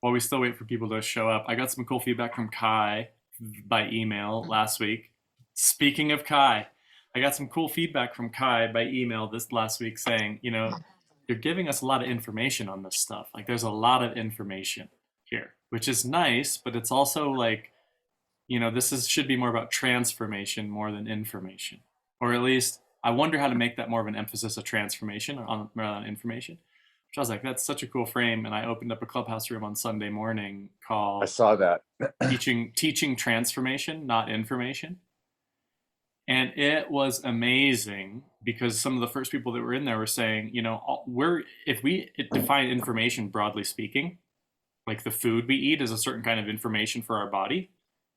while we still wait for people to show up, I got some cool feedback from Kai by email last week. Speaking of Kai, I got some cool feedback from Kai by email this last week saying, you're giving us a lot of information on this stuff. Like there's a lot of information here, which is nice, but it's also like, should be more about transformation more than information. Or at least I wonder how to make that more of an emphasis of transformation rather than information. Which I was like, that's such a cool frame. And I opened up a Clubhouse room on Sunday morning called I saw that. teaching transformation, not information. And it was amazing because some of the first people that were in there were saying, if we define information broadly speaking, like the food we eat is a certain kind of information for our body,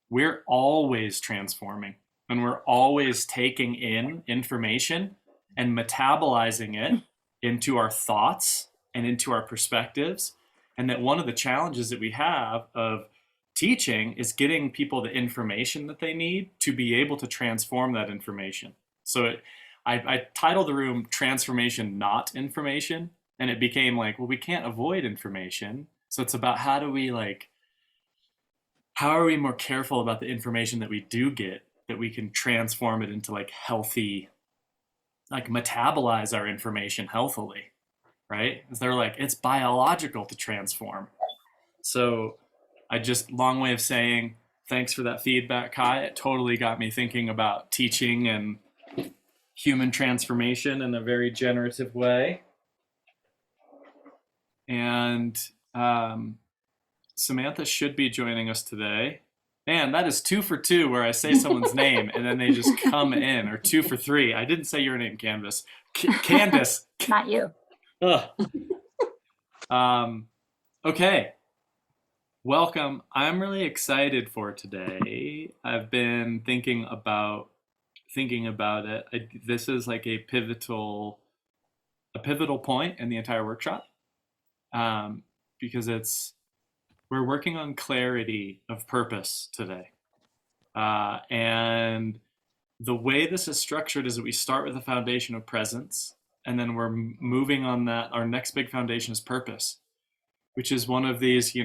we're always transforming and we're always taking in information and metabolizing it into our thoughts and into our perspectives. And that one of the challenges that we have of teaching is getting people the information that they need to be able to transform that information. So I titled the room Transformation, Not Information. And it became like, well, we can't avoid information. So it's about how are we more careful about the information that we do get, that we can transform it into like healthy, like metabolize our information healthily, right? Because they're like, it's biological to transform. So long way of saying thanks for that feedback, Kai. It totally got me thinking about teaching and human transformation in a very generative way. And Samantha should be joining us today. Man, that is 2 for 2 where I say someone's name and then they just come in, or 2 for 3. I didn't say your name, Candace. Candace. Not you. Okay. Welcome. I'm really excited for today. I've been thinking about it. This is like a pivotal point in the entire workshop, because we're working on clarity of purpose today. And the way this is structured is that we start with a foundation of presence, and then we're moving on that. Our next big foundation is purpose, which is one of these,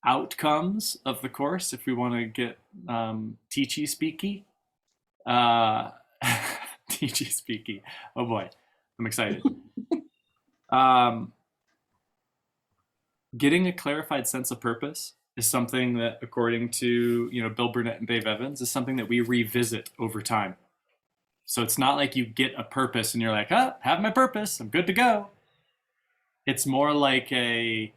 outcomes of the course, if we want to get teachy speaky. Teachy speaky. Oh boy, I'm excited. Getting a clarified sense of purpose is something that, according to Bill Burnett and Dave Evans, is something that we revisit over time. So it's not like you get a purpose and you're like, have my purpose, I'm good to go. It's more like I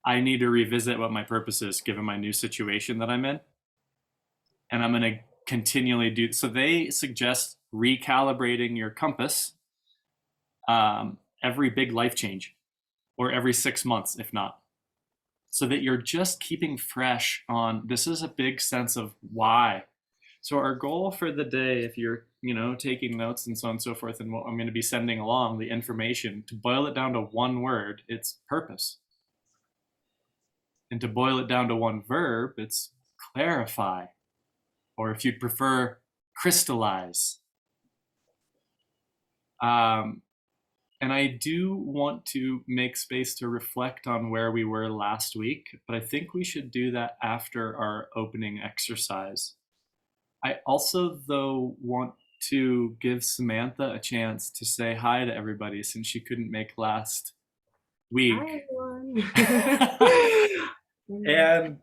need to revisit what my purpose is given my new situation that I'm in. And I'm going to continually do. So they suggest recalibrating your compass every big life change, or every 6 months, if not, so that you're just keeping fresh on, this is a big sense of why. So our goal for the day, if you're taking notes and so on and so forth, and what I'm going to be sending along, the information, to boil it down to one word, it's purpose. And to boil it down to one verb, it's clarify. Or if you'd prefer, crystallize. And I do want to make space to reflect on where we were last week, but I think we should do that after our opening exercise. I also, though, want to give Samantha a chance to say hi to everybody since she couldn't make last week. Hi, everyone. And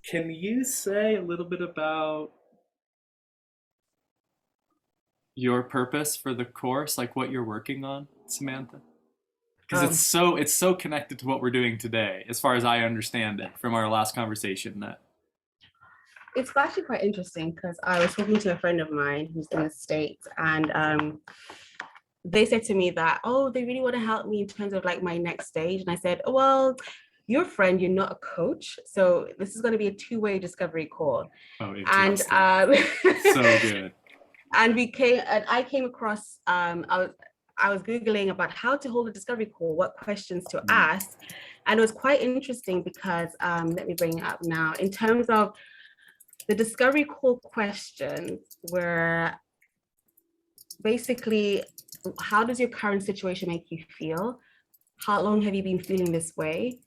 can you say a little bit about your purpose for the course, like what you're working on, Samantha? Because it's so connected to what we're doing today, as far as I understand it from our last conversation. That it's actually quite interesting because I was talking to a friend of mine who's in the States, and they said to me that, they really want to help me in terms of like my next stage. And I said, well, you're a friend, you're not a coach. So this is going to be a two-way discovery call. Oh, and so good. And I came across, I was Googling about how to hold a discovery call, what questions to ask. And it was quite interesting because, let me bring it up now. In terms of the discovery call questions were basically, how does your current situation make you feel? How long have you been feeling this way?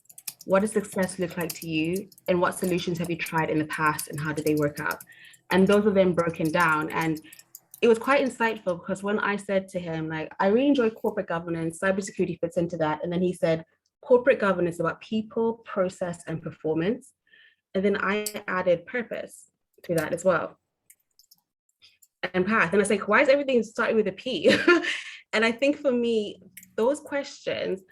what does success look like to you? And what solutions have you tried in the past and how did they work out? And those were then broken down. And it was quite insightful because when I said to him, like, I really enjoy corporate governance, cybersecurity fits into that. And then he said, corporate governance is about people, process, and performance. And then I added purpose to that as well, and path. And I was like, why is everything starting with a P? And I think for me, those questions,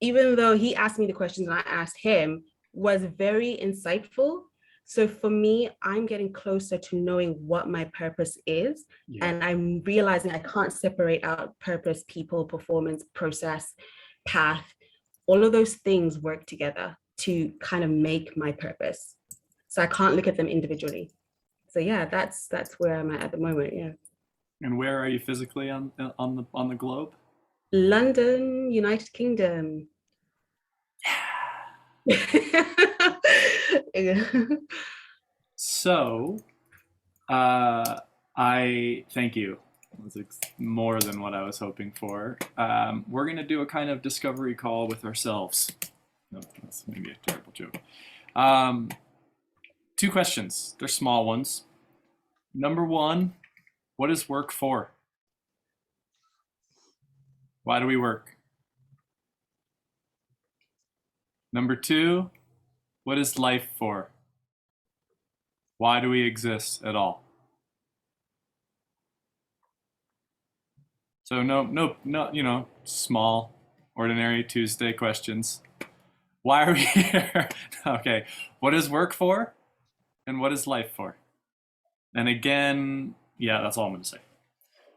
even though he asked me the questions and I asked him, was very insightful. So for me, I'm getting closer to knowing what my purpose is. Yeah. And I'm realizing I can't separate out purpose, people, performance, process, path. All of those things work together to kind of make my purpose. So I can't look at them individually. So yeah, that's where I'm at the moment. Yeah. And where are you physically on the globe? London, United Kingdom. So, I thank you. It was more than what I was hoping for. We're going to do a kind of discovery call with ourselves. No, that's maybe a terrible joke. Um, Two questions. They're small ones. Number one, what is work for? Why do we work? Number two, what is life for? Why do we exist at all? So no, small, ordinary Tuesday questions. Why are we here? Okay, what is work for? And what is life for? And again, yeah, that's all I'm gonna say.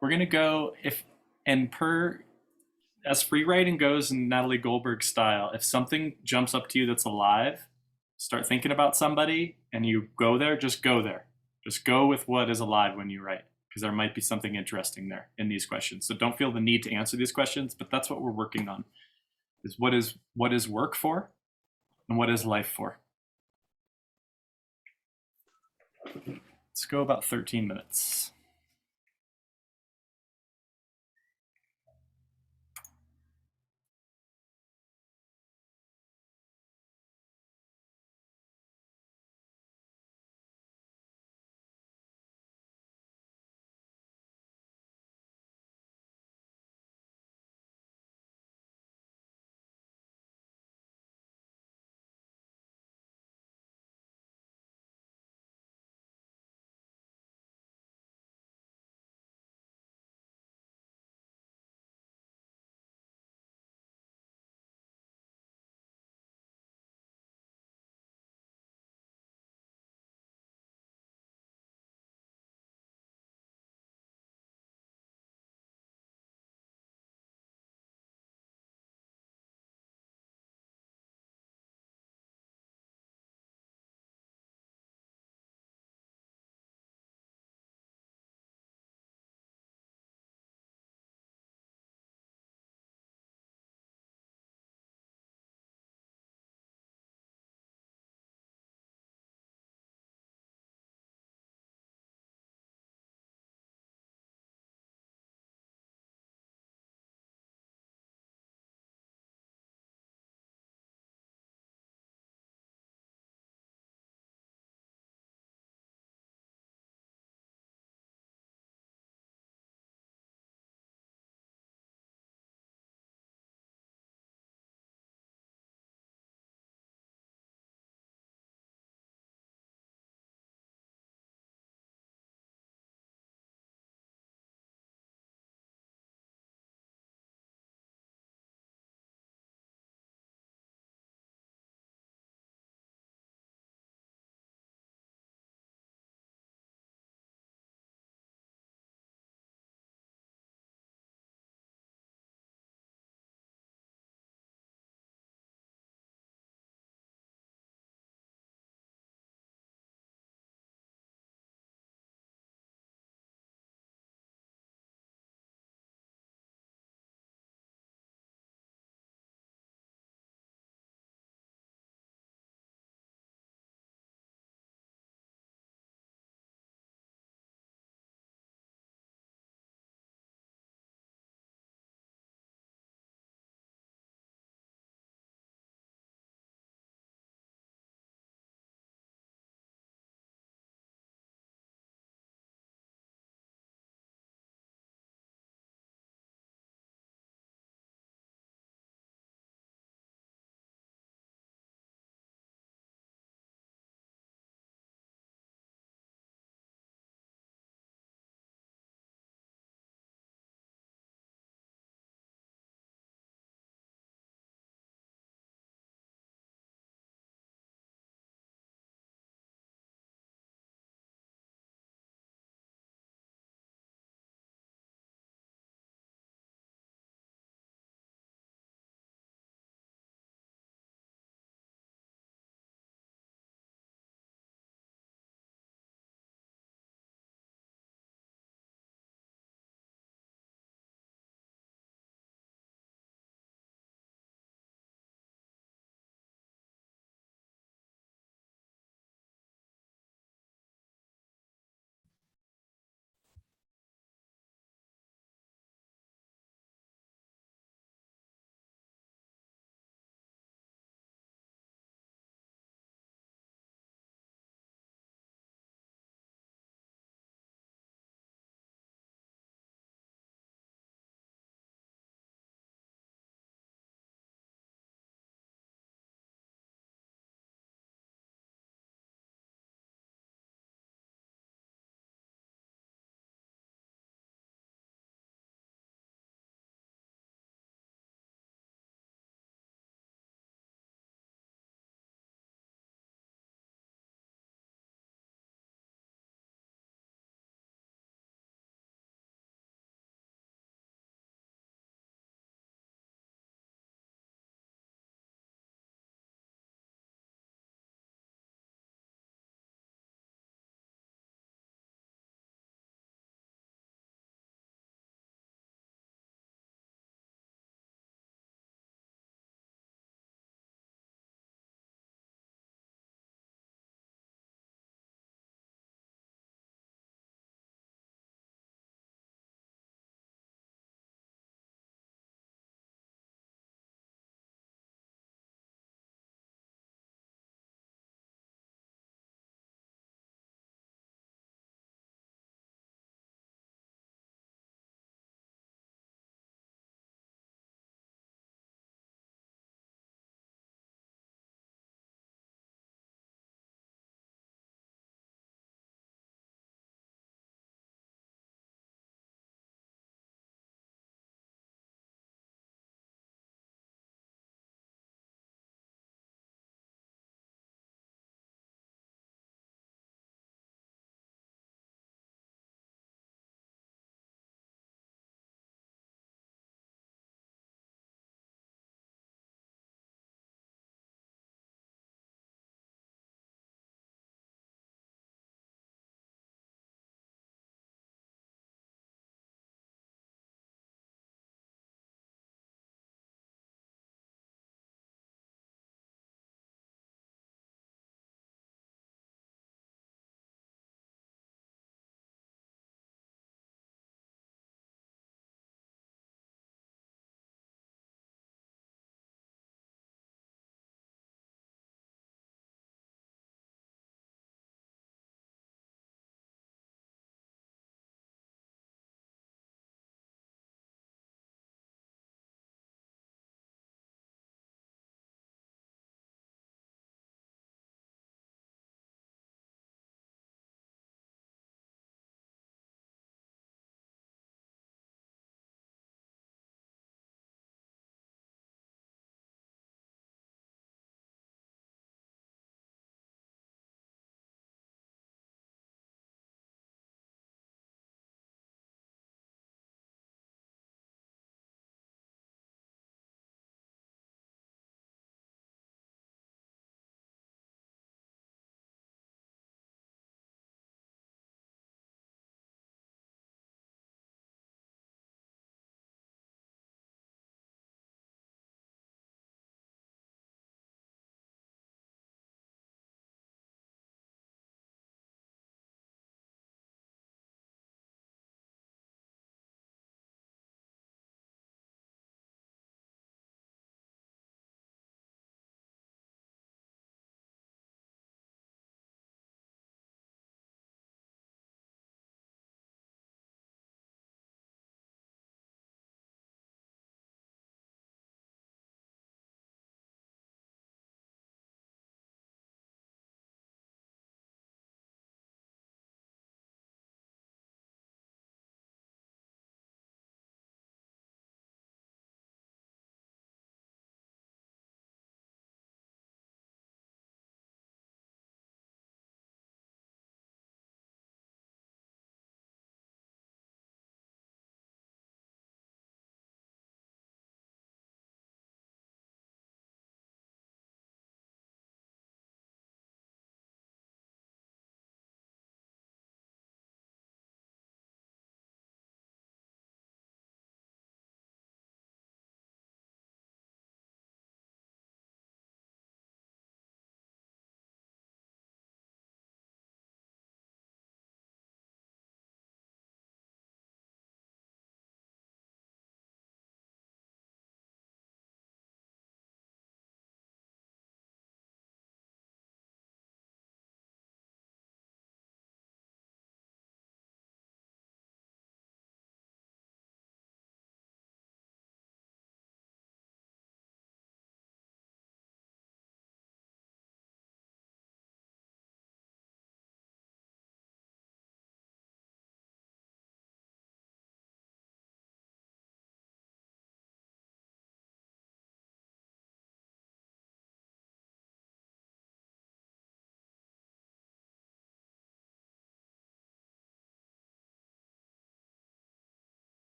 We're gonna go if and per as free writing goes in Natalie Goldberg style, if something jumps up to you that's alive, start thinking about somebody and you go there, just go there. Just go with what is alive when you write, because there might be something interesting there in these questions. So don't feel the need to answer these questions, but that's what we're working on. Is what is work for and what is life for? Let's go about 13 minutes.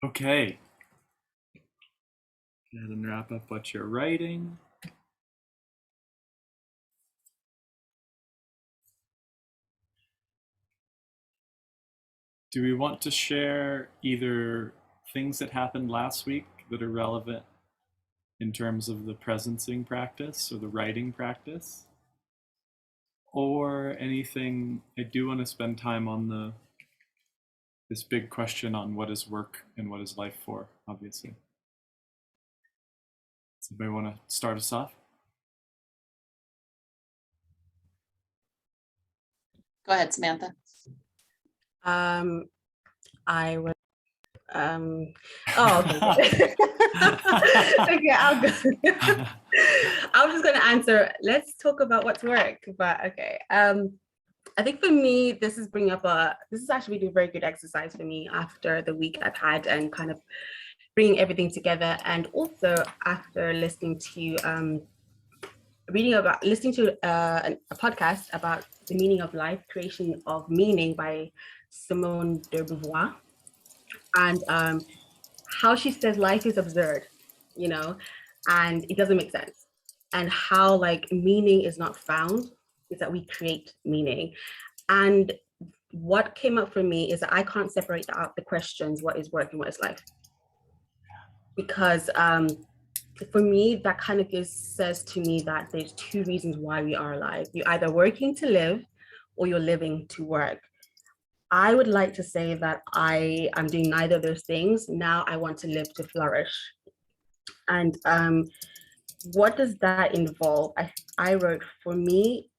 Okay. Go ahead and wrap up what you're writing. Do we want to share either things that happened last week that are relevant in terms of the presencing practice or the writing practice? Or anything? I do want to spend time on this big question on what is work and what is life for, obviously. Does anybody want to start us off? Go ahead, Samantha. I would okay. Okay, I'll go. I was just gonna answer, let's talk about what's work, but okay. I think for me, this is actually been a very good exercise for me after the week I've had and kind of bringing everything together, and also after listening to a podcast about the meaning of life, creation of meaning by Simone de Beauvoir, and how she says life is absurd, and it doesn't make sense, and how like meaning is not found, is that we create meaning. And what came up for me is that I can't separate out the questions, what is work and what is life, because for me that kind of says to me that there's two reasons why we are alive. You're either working to live or you're living to work. I would like to say that I am doing neither of those things. Now I want to live to flourish. And what does that involve? I wrote, for me,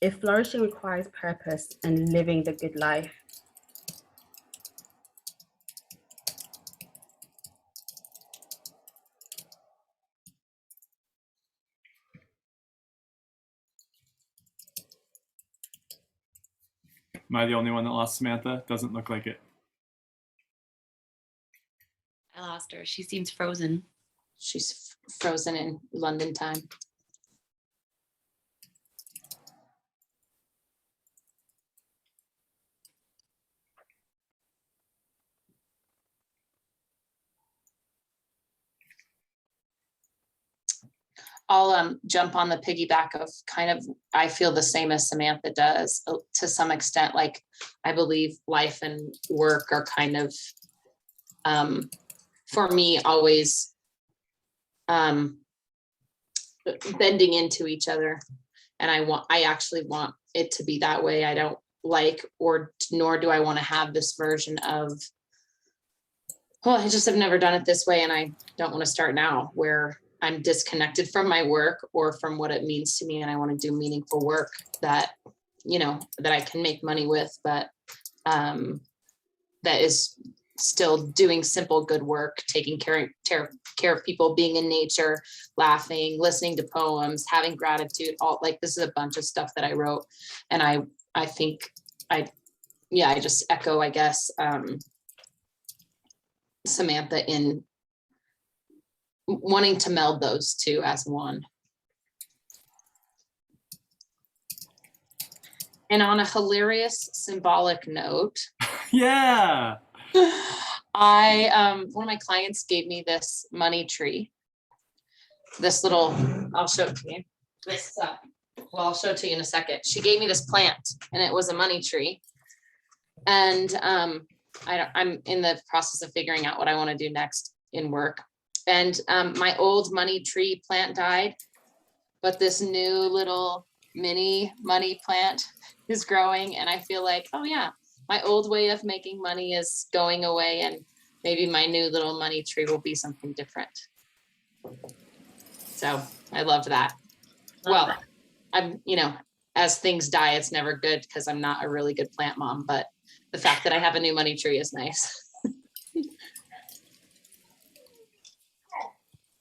if flourishing requires purpose and living the good life, Am I the only one that lost Samantha? Doesn't look like it. I lost her. She seems frozen. She's frozen in London time. I'll jump on the piggyback of kind of, I feel the same as Samantha does to some extent. Like, I believe life and work are kind of, for me, always bending into each other. And I actually want it to be that way. I don't like, nor do I want to have this version of, well, I just have never done it this way, and I don't want to start now, where I'm disconnected from my work or from what it means to me, and I want to do meaningful work that, that I can make money with, but that is still doing simple good work, taking care of people, being in nature, laughing, listening to poems, having gratitude. All, like, this is a bunch of stuff that I wrote, and I think I just echo, I guess, Samantha in wanting to meld those two as one. And on a hilarious symbolic note, Yeah. one of my clients gave me this money tree. This little, I'll show it to you. I'll show it to you in a second. She gave me this plant, and it was a money tree. And I'm in the process of figuring out what I want to do next in work. And my old money tree plant died, but this new little mini money plant is growing. And I feel like, oh yeah, my old way of making money is going away, and maybe my new little money tree will be something different. So I love that. Well, I'm, as things die, it's never good because I'm not a really good plant mom, but the fact that I have a new money tree is nice.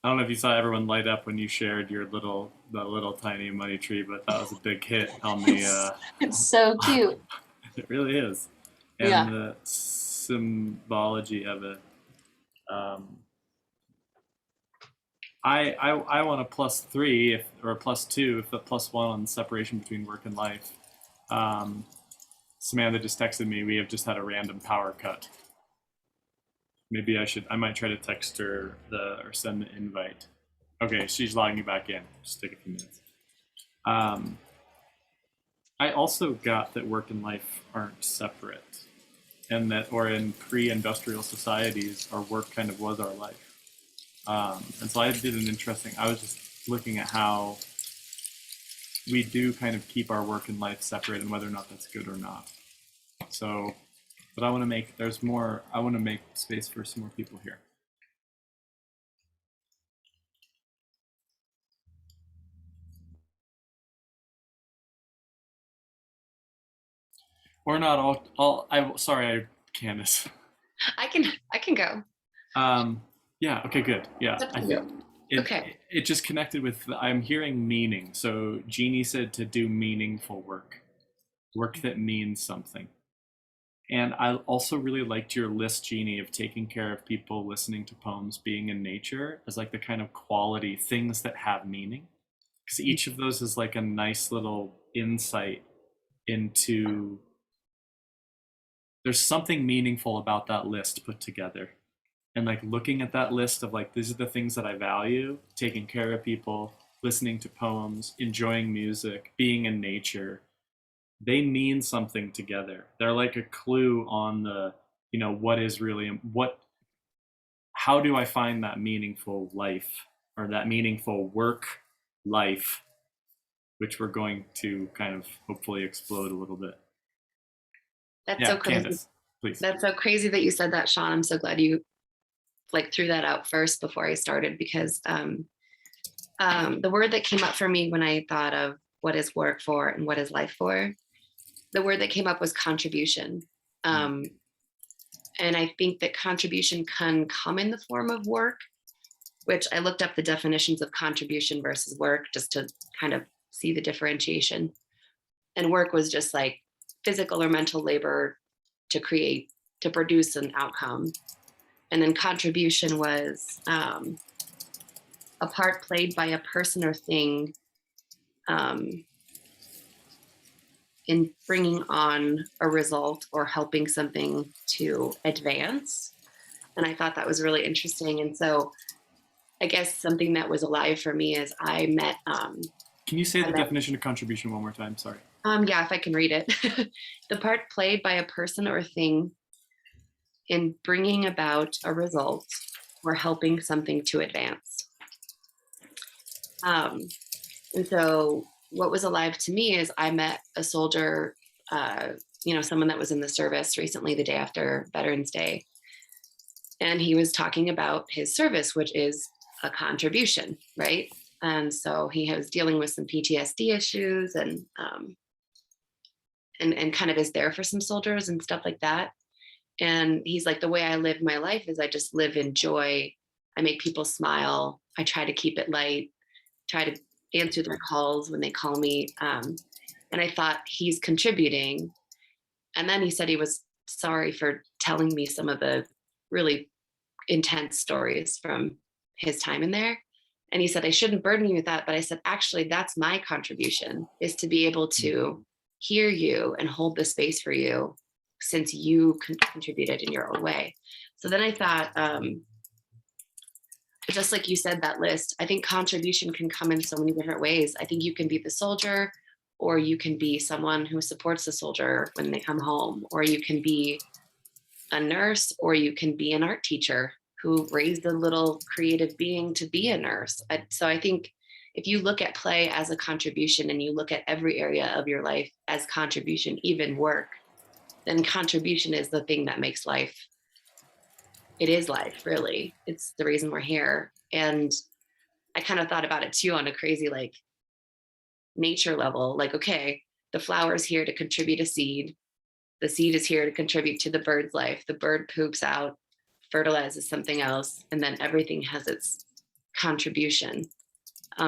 I don't know if you saw everyone light up when you shared your little tiny money tree, but that was a big hit on the. It's so cute. It really is, and Yeah. the symbology of it. I want a +3 or a +2 if the +1 on separation between work and life. Samantha just texted me. We have just had a random power cut. Maybe I might try to text her or send the invite. Okay, she's logging back in. Just take a few minutes. I also got that work and life aren't separate, and that, or in pre-industrial societies, our work kind of was our life. And so I did an interesting, I was just looking at how we do kind of keep our work and life separate and whether or not that's good or not. So, but I want to make, I want to make space for some more people here. Or not, Candace. I can go. Yeah, okay, good. Yeah, It's up to I you. think Okay. it just connected with, I'm hearing meaning. So Jeannie said to do meaningful work that means something. And I also really liked your list, Jeannie, of taking care of people, listening to poems, being in nature as like the kind of quality things that have meaning. Because each of those is like a nice little insight into, there's something meaningful about that list put together. And like looking at that list of like, these are the things that I value: taking care of people, listening to poems, enjoying music, being in nature. They mean something together. They're like a clue on the, what is really, how do I find that meaningful life, or that meaningful work life, which we're going to kind of hopefully explode a little bit. That's Yeah, so crazy. Candace, please. That's so crazy that you said that, Sean. I'm so glad you like threw that out first before I started, because the word that came up for me when I thought of what is work for and what is life for, the word that came up was contribution. And I think that contribution can come in the form of work, which I looked up the definitions of contribution versus work just to kind of see the differentiation. And work was just like physical or mental labor to create, to produce an outcome. And then contribution was a part played by a person or thing in bringing on a result or helping something to advance. And I thought that was really interesting. And so I guess something that was alive for me is I met. Can you say the definition of contribution one more time? Sorry. Yeah, if I can read it. The part played by a person or thing in bringing about a result or helping something to advance. And so what was alive to me is I met a soldier, someone that was in the service recently, the day after Veterans Day. And he was talking about his service, which is a contribution, right? And so he was dealing with some PTSD issues and kind of is there for some soldiers and stuff like that. And he's like, the way I live my life is I just live in joy. I make people smile. I try to keep it light, try to answer their calls when they call me. And I thought, he's contributing. And then he said he was sorry for telling me some of the really intense stories from his time in there. And he said, I shouldn't burden you with that. But I said, actually, that's my contribution, is to be able to hear you and hold the space for you, since you contributed in your own way. So then I thought, just like you said, that list, I think contribution can come in so many different ways. I think you can be the soldier, or you can be someone who supports the soldier when they come home, or you can be a nurse, or you can be an art teacher who raised a little creative being to be a nurse. So I think if you look at play as a contribution, and you look at every area of your life as contribution, even work, then contribution is the thing that makes life. It is life, really. It's the reason we're here. And I kind of thought about it too on a crazy like nature level. Like, okay, the flower is here to contribute a seed. The seed is here to contribute to the bird's life. The bird poops out, fertilizes something else, and then everything has its contribution,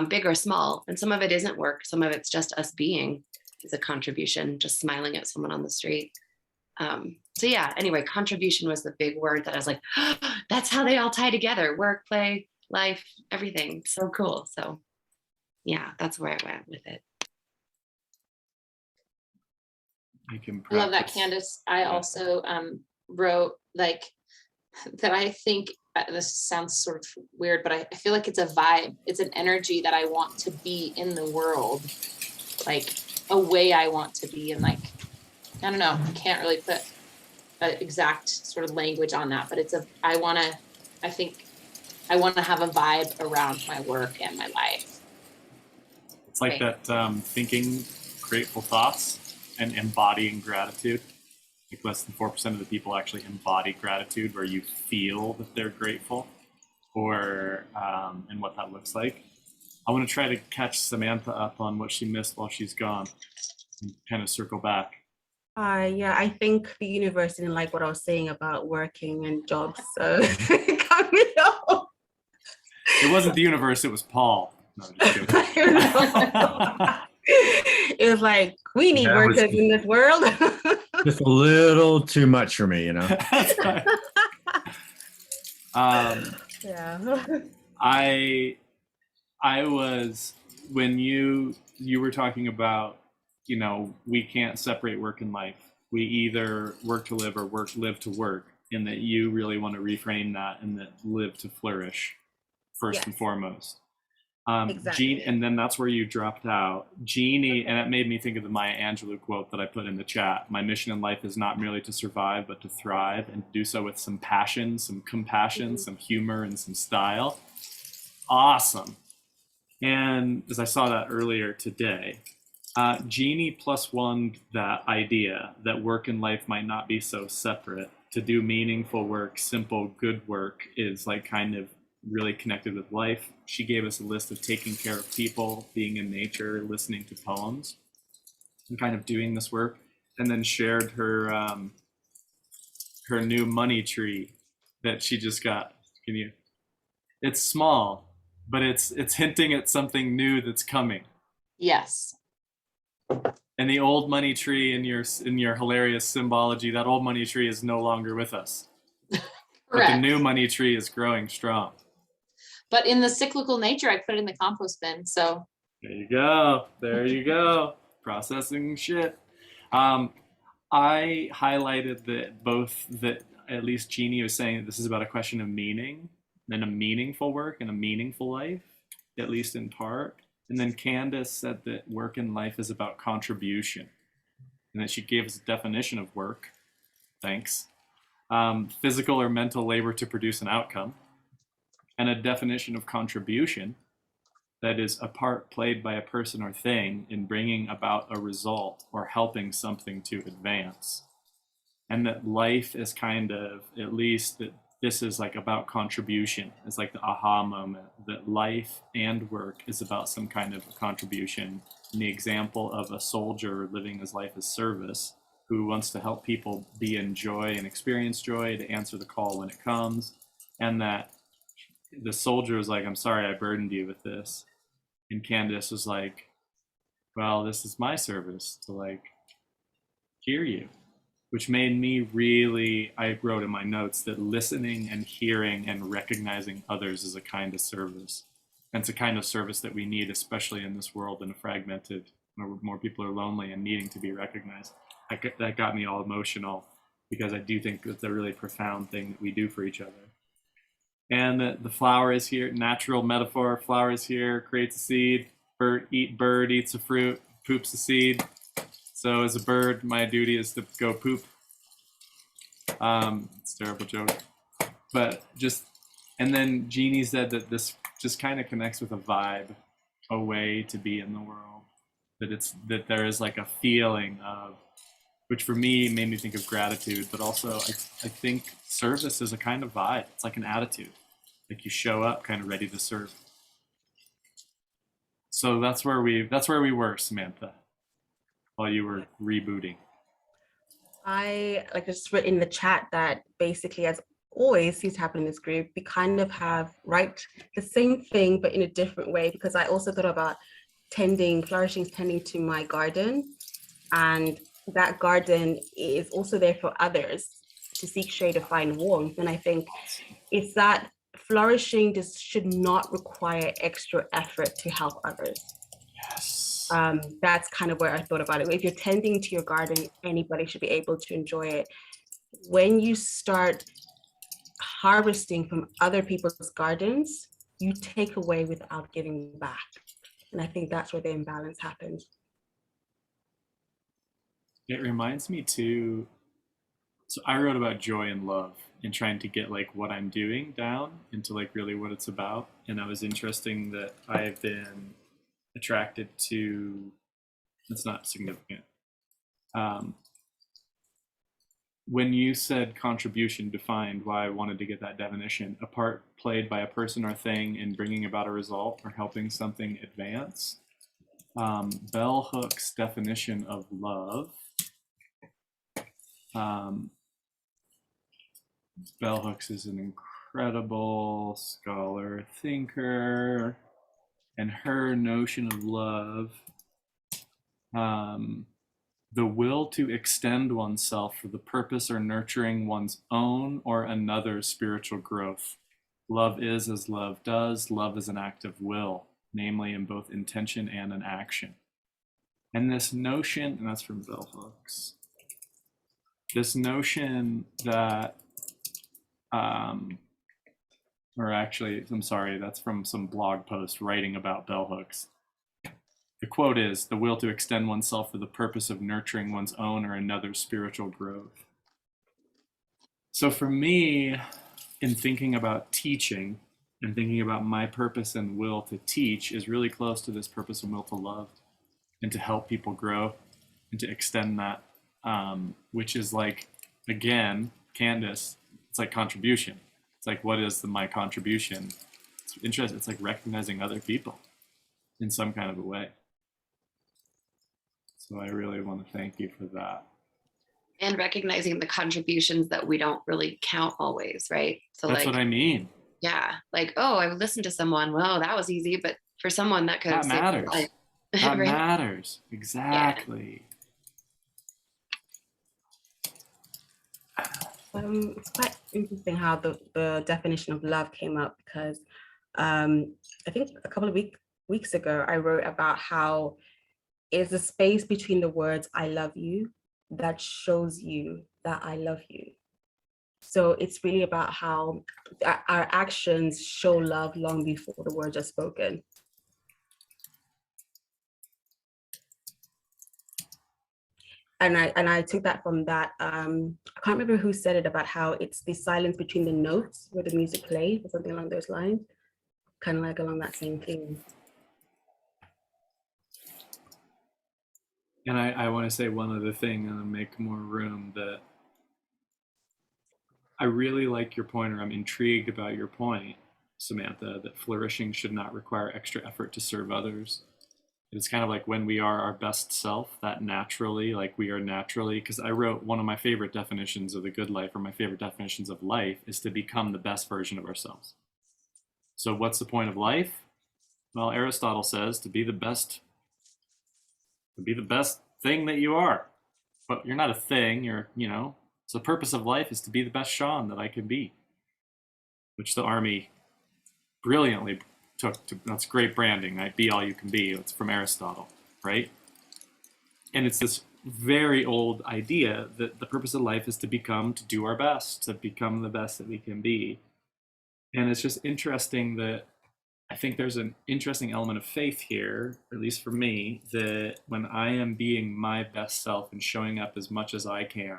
big or small. And some of it isn't work. Some of it's just us being is a contribution, just smiling at someone on the street. So yeah, anyway, contribution was the big word that I was like, oh, that's how they all tie together: work, play, life, everything. So cool. So yeah, that's where I went with it. I can I love that, practice. Candace. I also wrote like that I think, this sounds sort of weird, but I feel like it's a vibe. It's an energy that I want to be in the world, like a way I want to be. And like, I don't know, I can't really put an exact sort of language on that, but I think I want to have a vibe around my work and my life. It's like Right. that thinking grateful thoughts and embodying gratitude. Like less than 4% of the people actually embody gratitude, where you feel that they're grateful, or and what that looks like. I want to try to catch Samantha up on what she missed while she's gone, and kind of circle back. Yeah, I think the universe didn't like what I was saying about working and jobs, so it cut me off. It wasn't the universe; it was Paul. No, just joking. I don't know. It was like, we need That was- workers in this world. Just a little too much for me, you know. That's fine. Yeah. I was, when you were talking about, you know, we can't separate work and life. We either work to live or live to work, and that you really want to reframe that, and that live to flourish first and Yes. foremost. Exactly. And then that's where you dropped out. Jeannie, and it made me think of the Maya Angelou quote that I put in the chat. My mission in life is not merely to survive, but to thrive, and do so with some passion, some compassion, some humor, and some style. Awesome. And as I saw that earlier today, Jeannie plus one that idea that work and life might not be so separate. To do meaningful work, simple, good work is like kind of really connected with life. She gave us a list of taking care of people, being in nature, listening to poems, and kind of doing this work. And then shared her her new money tree that she just got. Can you? It's small, but it's hinting at something new that's coming. Yes. And the old money tree in your hilarious symbology, that old money tree is no longer with us. But the Correct. new money tree is growing strong. But in the cyclical nature, I put it in the compost bin. So There you go. There you go. Processing shit. I highlighted that at least Jeannie was saying that this is about a question of meaning and a meaningful work and a meaningful life, at least in part. And then Candace said that work and life is about contribution, and that she gave us a definition of work. Thanks. Physical or mental labor to produce an outcome, and a definition of contribution, that is a part played by a person or thing in bringing about a result or helping something to advance. And that life is kind of, at least that this is like about contribution. It's like the aha moment, that life and work is about some kind of contribution. In the example of a soldier living his life as service, who wants to help people be in joy and experience joy, to answer the call when it comes. And that the soldier was like, I'm sorry I burdened you with this. And Candace was like, well, this is my service to like hear you. Which made me really, I wrote in my notes that listening and hearing and recognizing others is a kind of service. And it's a kind of service that we need, especially in this world in a fragmented, where more people are lonely and needing to be recognized. That got me all emotional, because I do think it's a really profound thing that we do for each other. And the flower is here, natural metaphor, flower is here, creates a seed, bird eats a fruit, poops a seed. So as a bird, my duty is to go poop. It's a terrible joke. But and then Jeannie said that this just kind of connects with a vibe, a way to be in the world. That there is like a feeling of, which for me made me think of gratitude, but also I think service is a kind of vibe. It's like an attitude. Like you show up kind of ready to serve. So that's where we were, Samantha, while you were rebooting. I just wrote in the chat that basically, as always seems to happen in this group, we kind of write the same thing but in a different way, because I also thought about flourishing tending to my garden, and that garden is also there for others to seek shade, to find warmth. And I think it's that flourishing should not require extra effort to help others. Yes. That's kind of where I thought about it. If you're tending to your garden, anybody should be able to enjoy it. When you start harvesting from other people's gardens, you take away without giving back. And I think that's where the imbalance happens. It reminds me too. So I wrote about joy and love and trying to get like what I'm doing down into like really what it's about. And that was interesting that I've been attracted to, it's not significant. When you said contribution defined why I wanted to get that definition, a part played by a person or thing in bringing about a result or helping something advance. Bell Hook's definition of love. Bell Hooks is an incredible scholar, thinker, and her notion of love, the will to extend oneself for the purpose or nurturing one's own or another's spiritual growth. Love is as love does. Love is an act of will, namely in both intention and in action. And this notion, and that's from Bell Hooks, this notion that, or actually, I'm sorry, that's from some blog post writing about Bell Hooks. The quote is, the will to extend oneself for the purpose of nurturing one's own or another's spiritual growth. So for me, in thinking about teaching and thinking about my purpose and will to teach is really close to this purpose and will to love and to help people grow and to extend that, which is like, again, Candace, it's like contribution. It's like, what is my contribution? It's interesting. It's like recognizing other people in some kind of a way. So I really want to thank you for that. And recognizing the contributions that we don't really count always, right? So that's like, what I mean. yeah, like, oh, I would listen to someone. Well, that was easy, but for someone that could That matters. That right? matters. Exactly. It's quite interesting how the definition of love came up because I think a couple of weeks ago, I wrote about how it's a space between the words I love you that shows you that I love you. So it's really about how our actions show love long before the words are spoken. And I took that from that, I can't remember who said it about how it's the silence between the notes where the music plays or something along those lines, kind of like along that same theme. And I want to say one other thing and make more room, that I really like your point, or I'm intrigued about your point, Samantha, that flourishing should not require extra effort to serve others. It's kind of like when we are our best self, that naturally, like we are naturally, because I wrote one of my favorite definitions of the good life, or my favorite definitions of life, is to become the best version of ourselves. So what's the point of life? Well, Aristotle says to be the best thing that you are. But you're not a thing, so the purpose of life is to be the best Sean that I can be, which the Army brilliantly took to, that's great branding, right? Be all you can be. It's from Aristotle, right? And it's this very old idea that the purpose of life is to do our best, to become the best that we can be. And it's just interesting that I think there's an interesting element of faith here, at least for me, that when I am being my best self and showing up as much as I can,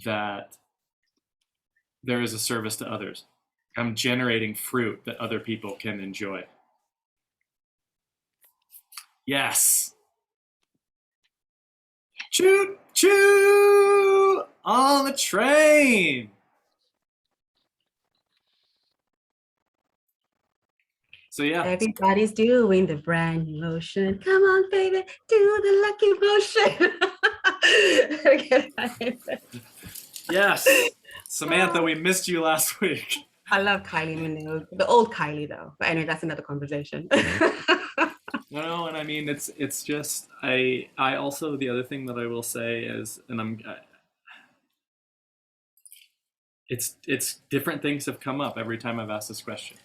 that there is a service to others. I'm generating fruit that other people can enjoy. Yes. Choo choo on the train. So yeah. Everybody's doing the brand new motion. Come on, baby, do the lucky motion. Yes. Samantha, we missed you last week. I love Kylie Minogue, the old Kylie though. But anyway, that's another conversation. No, and I mean it's just I also, the other thing that I will say is, and it's different things have come up every time I've asked this question.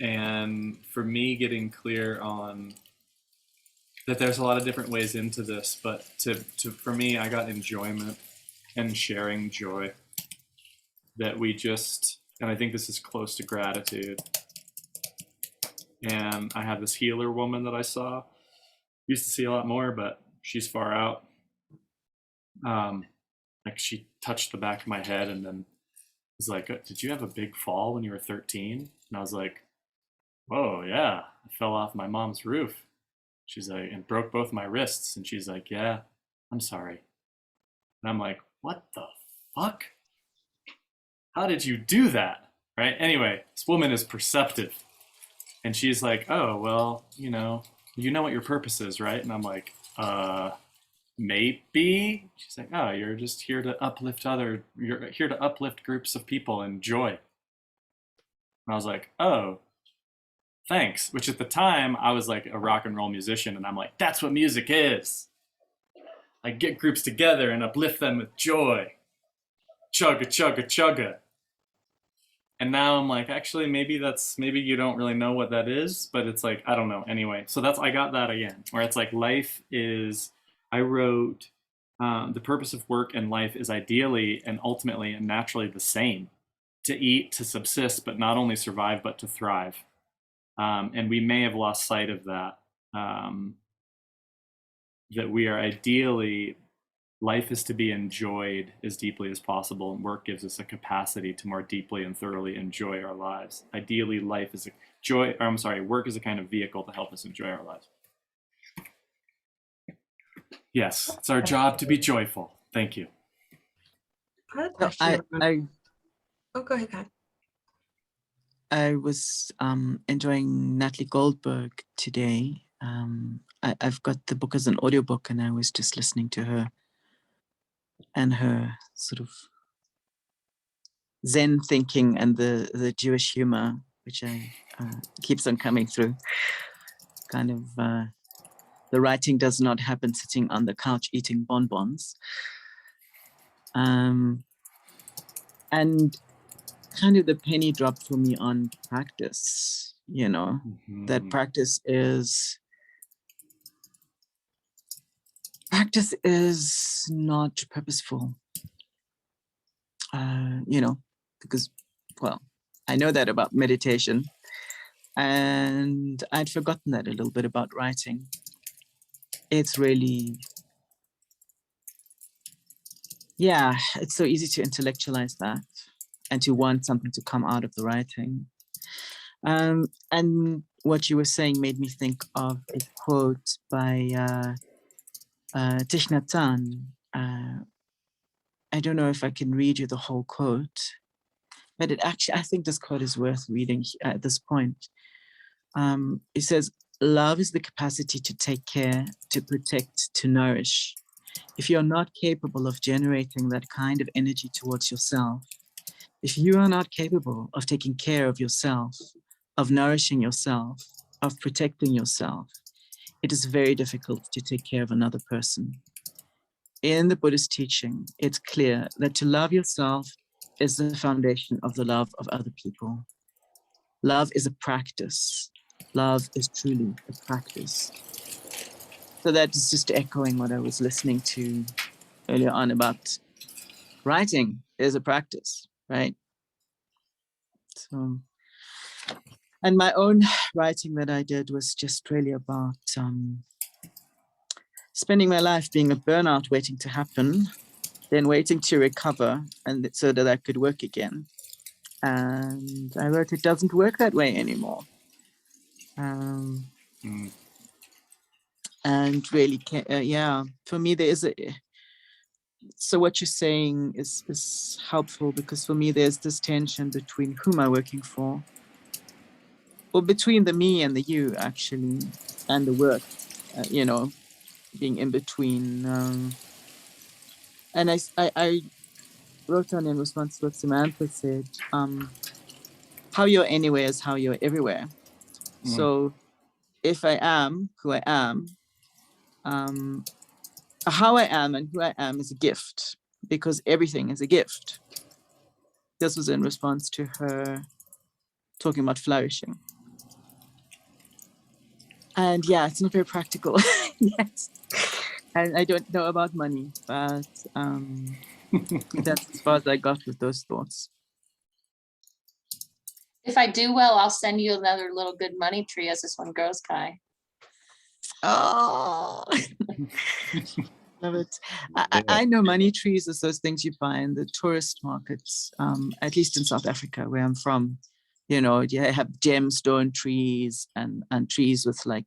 And for me, getting clear on that there's a lot of different ways into this, but for me, I got enjoyment and sharing joy, that we just and I think this is close to gratitude. And I have this healer woman that I saw. Used to see a lot more, but she's far out. Like she touched the back of my head and then was like, "Did you have a big fall when you were 13?" And I was like, "Whoa, yeah, I fell off my mom's roof." She's like, and broke both my wrists. And she's like, "Yeah, I'm sorry." And I'm like, "What the fuck? How did you do that?" Right? Anyway, this woman is perceptive. And she's like, "Oh, well, you know what your purpose is, right?" And I'm like, maybe. She's like, "Oh, you're just here to you're here to uplift groups of people and joy." And I was like, "Oh, thanks." Which at the time I was like a rock and roll musician, and I'm like, that's what music is. I get groups together and uplift them with joy. Chugga, chugga, chugga. And now I'm like, actually, maybe you don't really know what that is, but it's like, I don't know. Anyway, so I got that again, where it's like I wrote, the purpose of work and life is ideally and ultimately and naturally the same: to eat, to subsist, but not only survive, but to thrive. And we may have lost sight of that, that we are ideally, life is to be enjoyed as deeply as possible, and work gives us a capacity to more deeply and thoroughly enjoy our lives. Ideally, work is a kind of vehicle to help us enjoy our lives. Yes, it's our job to be joyful. Thank you. I had a So question. Oh, go ahead, Kat. I was enjoying Natalie Goldberg today. I've got the book as an audiobook, and I was just listening to her and her sort of Zen thinking and the Jewish humor, which keeps on coming through. Kind of the writing does not happen sitting on the couch eating bonbons. And kind of the penny dropped for me on practice, that practice is not purposeful, because, well, I know that about meditation, and I'd forgotten that a little bit about writing. It's really, it's so easy to intellectualize that and to want something to come out of the writing. And what you were saying made me think of a quote by Thich Nhat Hanh. I don't know if I can read you the whole quote, but I think this quote is worth reading at this point. It says, "Love is the capacity to take care, to protect, to nourish. If you're not capable of generating that kind of energy towards yourself, if you are not capable of taking care of yourself, of nourishing yourself, of protecting yourself, it is very difficult to take care of another person." In the Buddhist teaching, it's clear that to love yourself is the foundation of the love of other people. Love is a practice. Love is truly a practice. So that is just echoing what I was listening to earlier on about writing is a practice, right? So, and my own writing that I did was just really about spending my life being a burnout waiting to happen, then waiting to recover, and so that I could work again. And I wrote, it doesn't work that way anymore. And really, for me, there is so what you're saying is helpful, because for me, there's this tension between who am I working for, or between the me and the you, actually, and the work, being in between. And I wrote down in response to what Samantha said, how you're anywhere is how you're everywhere. So if I am who I am, how I am and who I am is a gift, because everything is a gift. This was in response to her talking about flourishing. And it's not very practical yet. And I don't know about money, but that's as far as I got with those thoughts. If I do well, I'll send you another little good money tree as this one grows, Kai. Oh, love it. I know money trees as those things you buy in the tourist markets, at least in South Africa, where I'm from. You know, you have gemstone trees and trees with like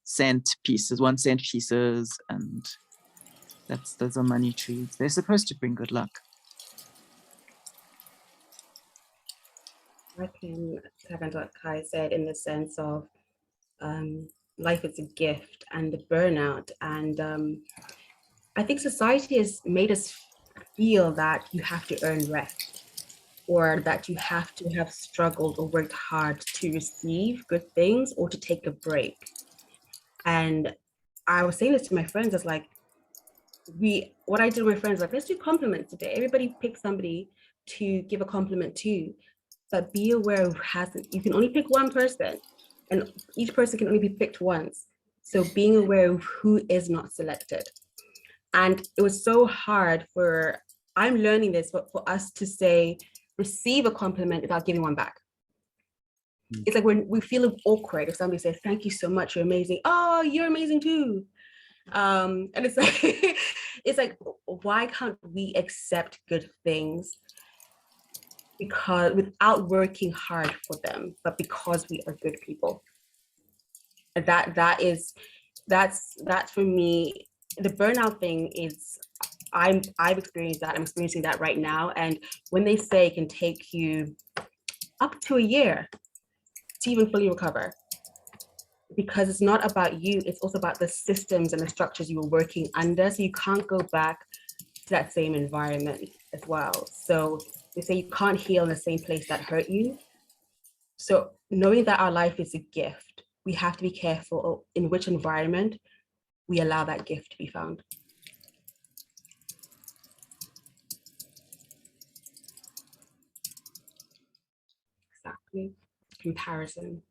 cent pieces, 1 cent pieces, and those are money trees. They're supposed to bring good luck. I can second what Kai said in the sense of life is a gift and the burnout. And I think society has made us feel that you have to earn rest, or that you have to have struggled or worked hard to receive good things or to take a break. And I was saying this to my friends, it's like, what I did with my friends, like, let's do compliments today. Everybody pick somebody to give a compliment to, but be aware of you can only pick one person, and each person can only be picked once. So being aware of who is not selected. And it was so hard I'm learning this, but for us to say, receive a compliment without giving one back. It's like when we feel awkward if somebody says, thank you so much, you're amazing. Oh, you're amazing too. And it's like, it's like, why can't we accept good things because without working hard for them, but because we are good people? And that's for me, the burnout thing is, I've experienced that. I'm experiencing that right now. And when they say it can take you up to a year to even fully recover, because it's not about you, it's also about the systems and the structures you were working under. So you can't go back to that same environment as well. So they say you can't heal in the same place that hurt you. So knowing that our life is a gift, we have to be careful in which environment we allow that gift to be found. Exactly. Comparison.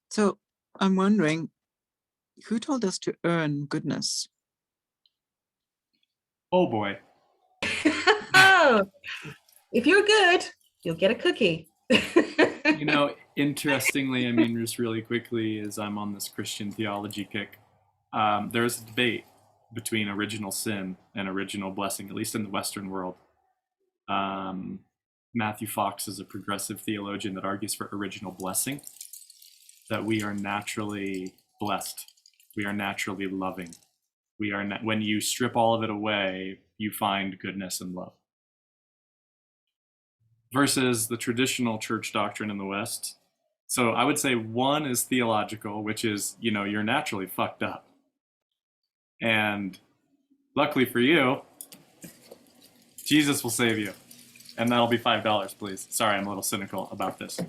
So I'm wondering, who told us to earn goodness? Oh boy. Oh, if you're good, you'll get a cookie. You know, interestingly, I mean, just really quickly, as I'm on this Christian theology kick, there's a debate between original sin and original blessing, at least in the Western world. Matthew Fox is a progressive theologian that argues for original blessing, that we are naturally blessed. We are naturally loving. When you strip all of it away, you find goodness and love. Versus the traditional church doctrine in the West. So I would say one is theological, which is, you know, you're naturally fucked up. And luckily for you, Jesus will save you. And that'll be $5, please. Sorry, I'm a little cynical about this.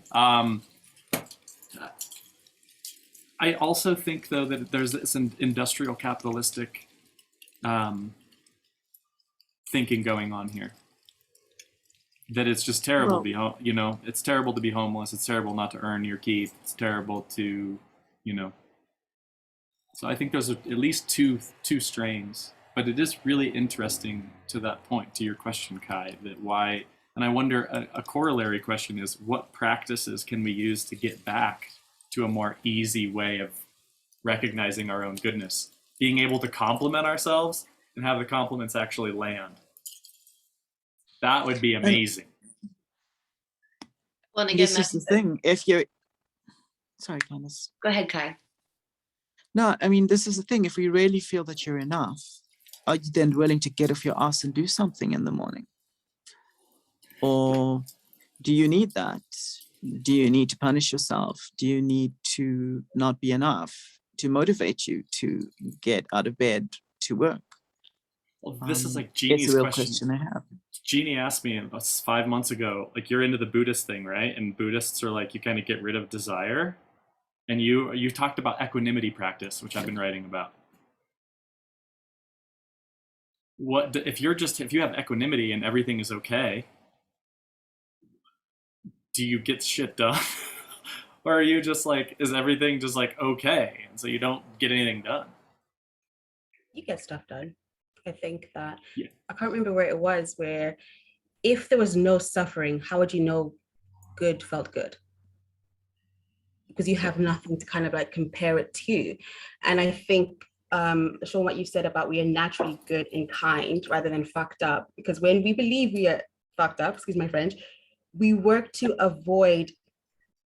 I also think, though, that there's this industrial capitalistic thinking going on here. That it's just terrible to be, you know, it's terrible to be homeless. It's terrible not to earn your keep. It's terrible to, you know. So I think there's at least two strains. But it is really interesting to that point, to your question, Kai, that why, and I wonder, a corollary question is, what practices can we use to get back to a more easy way of recognizing our own goodness? Being able to compliment ourselves and have the compliments actually land. That would be amazing. Well, and again, This is the thing. If you're, sorry, Candace. go ahead, Kai. No, I mean, this is the thing. If we really feel that you're enough, are you then willing to get off your ass and do something in the morning? Or do you need that? Do you need to punish yourself? Do you need to not be enough to motivate you to get out of bed to work? Well, this is like It's Jeannie's a real question. question I have. Jeannie asked me 5 months ago, like, you're into the Buddhist thing, right? And Buddhists are like, you kind of get rid of desire. And you talked about equanimity practice, which I've been writing about. What if you have equanimity and everything is okay? Do you get shit done? Or are you just like, is everything just like okay, and so you don't get anything done? You get stuff done. I think that Yeah. I can't remember where it was, where if there was no suffering, how would you know good felt good? Because you have nothing to kind of like compare it to. And I think, Sean, what you said about we are naturally good and kind rather than fucked up, because when we believe we are fucked up, excuse my French, we work to avoid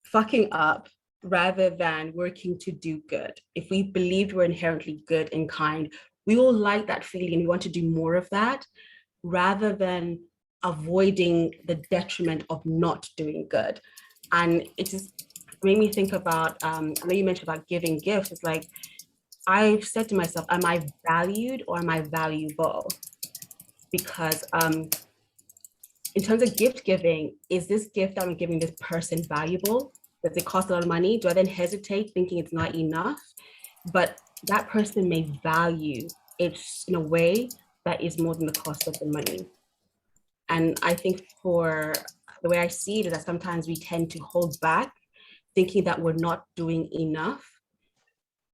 fucking up rather than working to do good. If we believed we're inherently good and kind, we will like that feeling and we want to do more of that rather than avoiding the detriment of not doing good. And it just made me think about, I know you mentioned about giving gifts. It's like, I've said to myself, am I valued or am I valuable? Because in terms of gift giving, is this gift that I'm giving this person valuable? Does it cost a lot of money? Do I then hesitate thinking it's not enough? But that person may value it in a way that is more than the cost of the money. And I think for the way I see it is that sometimes we tend to hold back thinking that we're not doing enough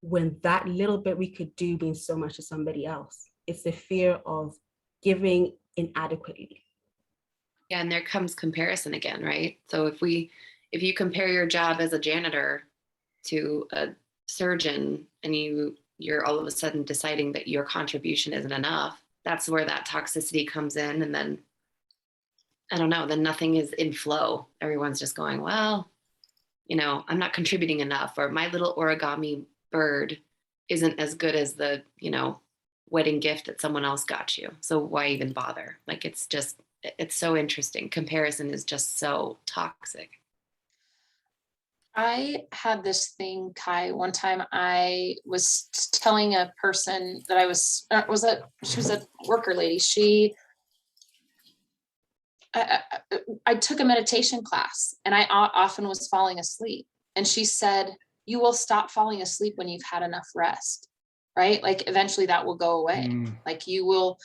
when that little bit we could do means so much to somebody else. It's the fear of giving inadequately. Yeah, and there comes comparison again, right? So if you compare your job as a janitor to a surgeon and you're all of a sudden deciding that your contribution isn't enough, that's where that toxicity comes in. And then, I don't know, then nothing is in flow. Everyone's just going, well, I'm not contributing enough, or my little origami bird isn't as good as the, wedding gift that someone else got you. So why even bother? Like, it's so interesting. Comparison is just so toxic. I had this thing, Kai. One time I was telling a person that she was a worker lady. I took a meditation class and I often was falling asleep. And she said, you will stop falling asleep when you've had enough rest, right? Like eventually that will go away. Like you will,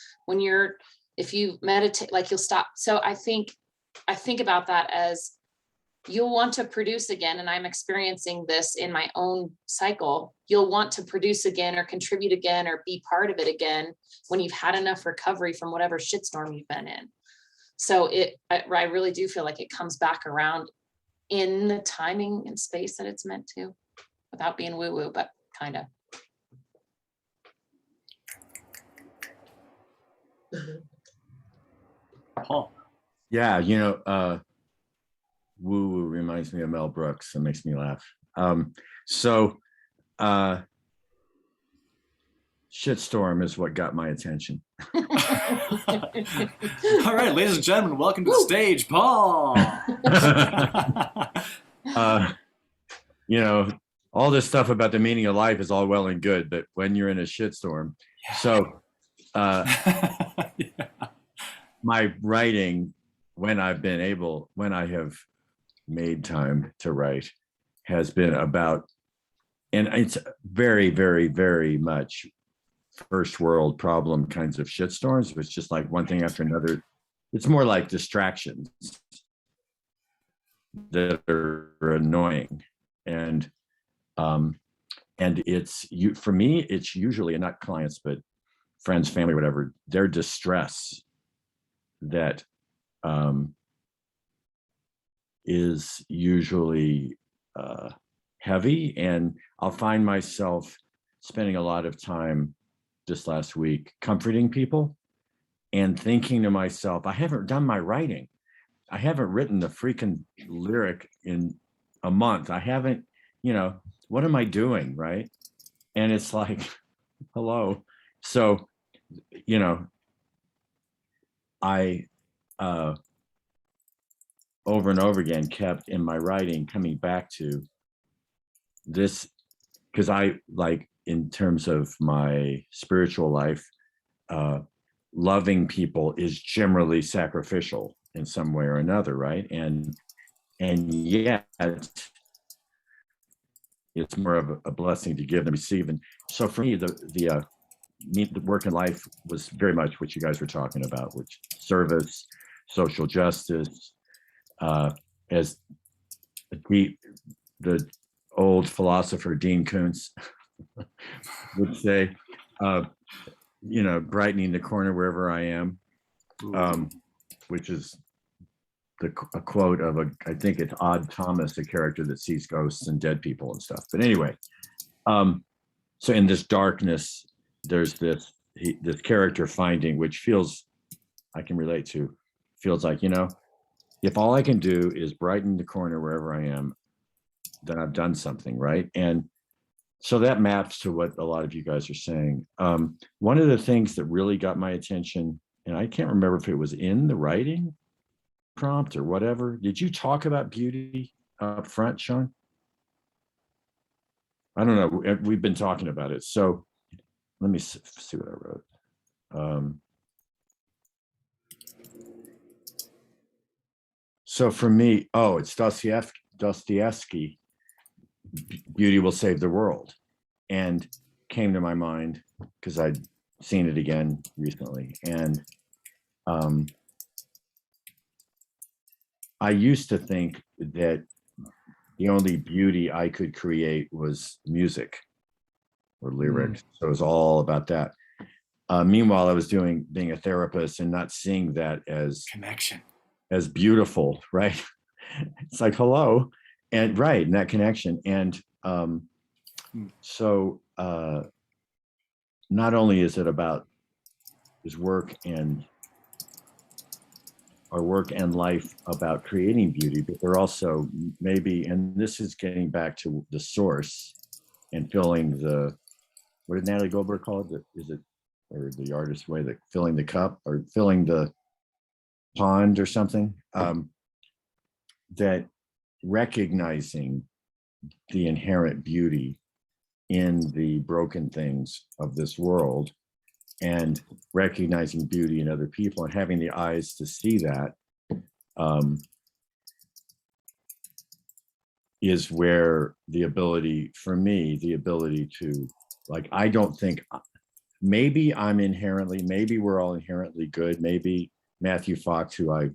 if you meditate, like you'll stop. So I think about that as you'll want to produce again. And I'm experiencing this in my own cycle. You'll want to produce again or contribute again or be part of it again when you've had enough recovery from whatever shitstorm you've been in. So I really do feel like it comes back around in the timing and space that it's meant to, without being woo-woo, but kind of. Paul. Yeah, woo woo reminds me of Mel Brooks. It makes me laugh. Shitstorm is what got my attention. All right, ladies and gentlemen, welcome to the stage, Paul. All this stuff about the meaning of life is all well and good, but when you're in a shitstorm, my writing, when I have made time to write, has been about, and it's very, very, very much first world problem kinds of shitstorms. It's just like one thing after another. It's more like distractions that are annoying. And it's for me, it's usually not clients, but friends, family, whatever, their distress that is usually heavy. And I'll find myself spending a lot of time this last week comforting people and thinking to myself, I haven't done my writing. I haven't written the freaking lyric in a month. I haven't, what am I doing, right? And it's like, hello. So, I over and over again kept in my writing coming back to this, because I like, in terms of my spiritual life, loving people is generally sacrificial in some way or another, right? And yet it's more of a blessing to give than receive. And so for me, the work in life was very much what you guys were talking about, which service, social justice, as the old philosopher Dean Koontz would say, brightening the corner wherever I am, Ooh. which is a quote of I think it's Odd Thomas, a character that sees ghosts and dead people and stuff. But anyway, so in this darkness, there's this character finding, which feels, I can relate to, feels like, if all I can do is brighten the corner wherever I am, then I've done something, right? And so that maps to what a lot of you guys are saying. One of the things that really got my attention, and I can't remember if it was in the writing prompt or whatever. Did you talk about beauty up front, Sean? I don't know. We've been talking about it. So let me see what I wrote. So for me, it's Dostoevsky, Beauty Will Save the World, and came to my mind because I'd seen it again recently. And I used to think that the only beauty I could create was music or lyrics. So it was all about that. Meanwhile, I was being a therapist and not seeing that as Connection. as beautiful, right? It's like, hello. And right, and that connection. And so not only is it about his work and our work and life about creating beauty, but they're also maybe, and this is getting back to the source and filling what did Natalie Goldberg call it? Or the artist way, that filling the cup or filling the pond or something, that recognizing the inherent beauty in the broken things of this world and recognizing beauty in other people and having the eyes to see that is where the ability to, like, I don't think, maybe maybe we're all inherently good. Maybe Matthew Fox, who I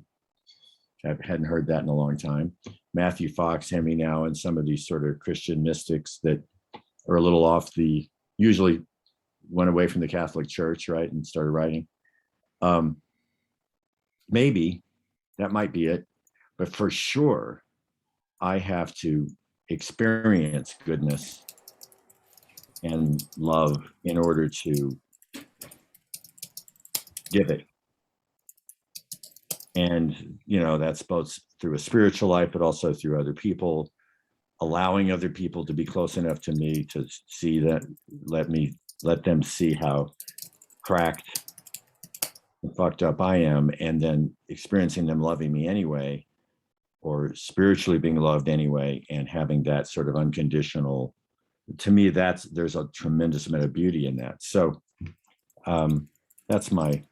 hadn't heard that in a long time, Matthew Fox, Hemi Now, and some of these sort of Christian mystics that are a little usually went away from the Catholic Church, right, and started writing. Maybe that might be it, but for sure, I have to experience goodness and love in order to give it. And, that's both through a spiritual life, but also through other people, allowing other people to be close enough to me to see that, let them see how cracked and fucked up I am, and then experiencing them loving me anyway, or spiritually being loved anyway, and having that sort of unconditional, to me, there's a tremendous amount of beauty in that. So that's my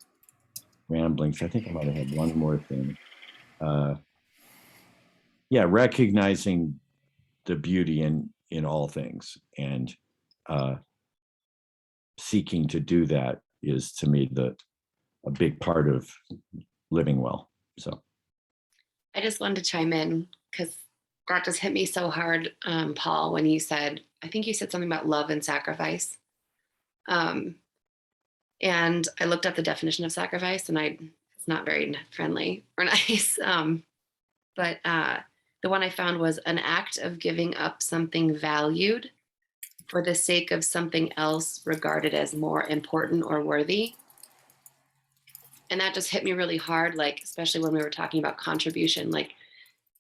ramblings. I think I might have had one more thing. Recognizing the beauty in all things, and seeking to do that is, to me, a big part of living well. So I just wanted to chime in because that just hit me so hard, Paul, when you said, I think you said something about love and sacrifice. And I looked up the definition of sacrifice, and it's not very friendly or nice. But the one I found was an act of giving up something valued for the sake of something else regarded as more important or worthy. And that just hit me really hard, like, especially when we were talking about contribution, like,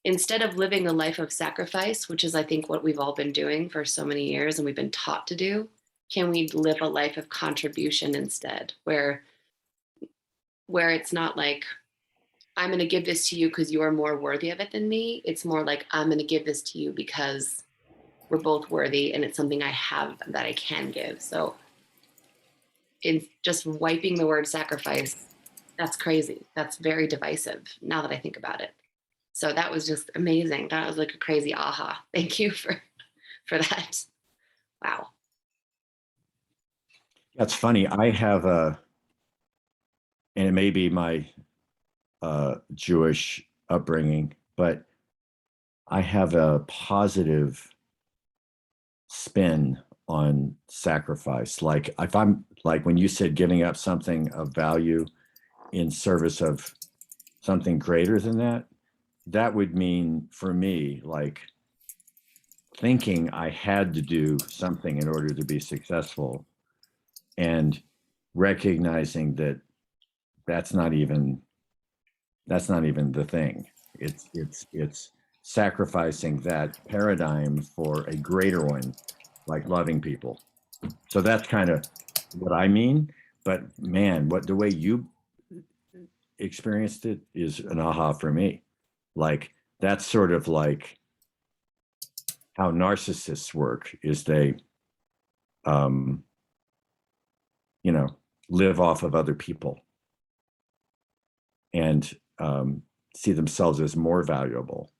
instead of living a life of sacrifice, which is, I think, what we've all been doing for so many years and we've been taught to do, can we live a life of contribution instead, where it's not like, I'm going to give this to you because you're more worthy of it than me. It's more like, I'm going to give this to you because we're both worthy and it's something I have that I can give. So in just wiping the word sacrifice, that's crazy. That's very divisive now that I think about it. So that was just amazing. That was like a crazy aha. Thank you for that. Wow. That's funny. I have and it may be my Jewish upbringing, but I have a positive spin on sacrifice. Like if I'm like when you said giving up something of value in service of something greater than that, that would mean for me like thinking I had to do something in order to be successful, and recognizing that that's not even the thing. It's sacrificing that paradigm for a greater one, like loving people. So that's kind of what I mean. But man, what the way you experienced it is an aha for me. Like that's sort of like how narcissists work, is they you know, live off of other people and see themselves as more valuable,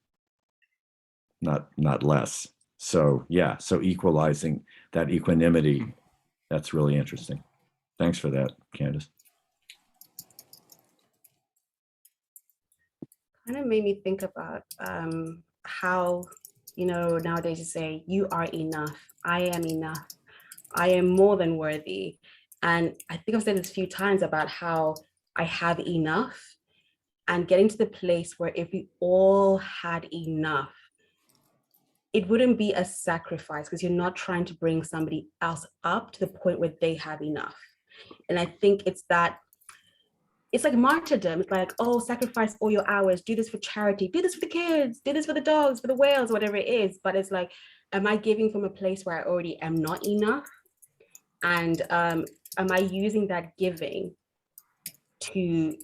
not less. So yeah, so equalizing that equanimity, that's really interesting. Thanks for that, Candace. Kind of made me think about how, you know, nowadays you say, you are enough, I am enough, I am more than worthy. And I think I've said this a few times about how I have enough, and getting to the place where if we all had enough, it wouldn't be a sacrifice because you're not trying to bring somebody else up to the point where they have enough. And I think it's that, it's like martyrdom. It's like, oh, sacrifice all your hours, do this for charity, do this for the kids, do this for the dogs, for the whales, whatever it is. But it's like, am I giving from a place where I already am not enough? And am I using that giving to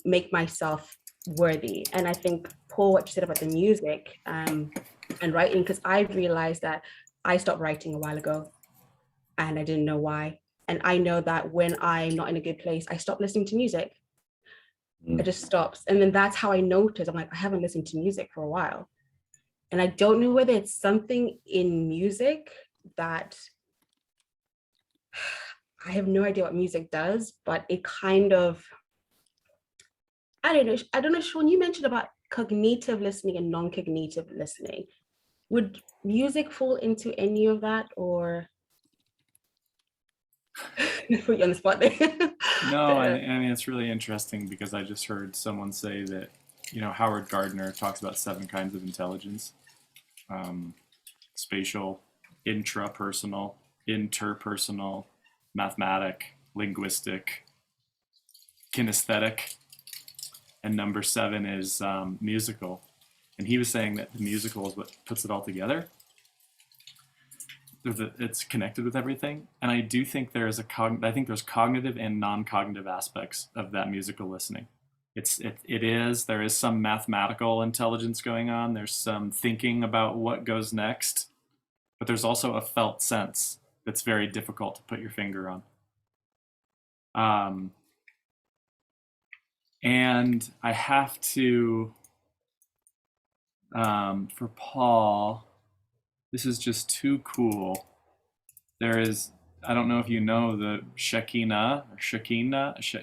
make myself worthy? And I think, Paul, what you said about the music and writing, because I realized that I stopped writing a while ago and I didn't know why. And I know that when I'm not in a good place, I stop listening to music. It just stops. And then that's how I noticed, I'm like, I haven't listened to music for a while. And I don't know whether it's something in music that, I have no idea what music does, but it kind of, I don't know, Sean, you mentioned about cognitive listening and non-cognitive listening. Would music fall into any of that, or put you on the spot there? No, I mean, it's really interesting because I just heard someone say that, you know, Howard Gardner talks about 7 kinds of intelligence: spatial, intrapersonal, interpersonal, mathematic, linguistic, kinesthetic, and number 7 is musical. And he was saying that the musical is what puts it all together. It's connected with everything. And I do think there's there's cognitive and non-cognitive aspects of that musical listening. There is some mathematical intelligence going on. There's some thinking about what goes next, but there's also a felt sense that's very difficult to put your finger on. And I have to, for Paul, this is just too cool. There is, I don't know if you know the Shekinah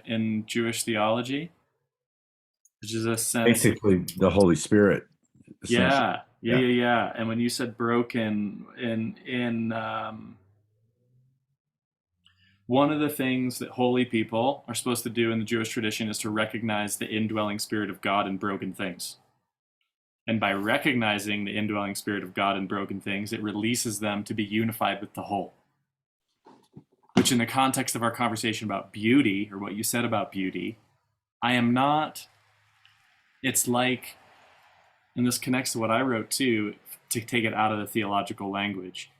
in Jewish theology, which is a sense. Basically, the Holy Spirit. Yeah. And when you said broken, one of the things that holy people are supposed to do in the Jewish tradition is to recognize the indwelling spirit of God in broken things. And by recognizing the indwelling spirit of God in broken things, it releases them to be unified with the whole. Which, in the context of our conversation about beauty, or what you said about beauty, it's like, and this connects to what I wrote too, to take it out of the theological language.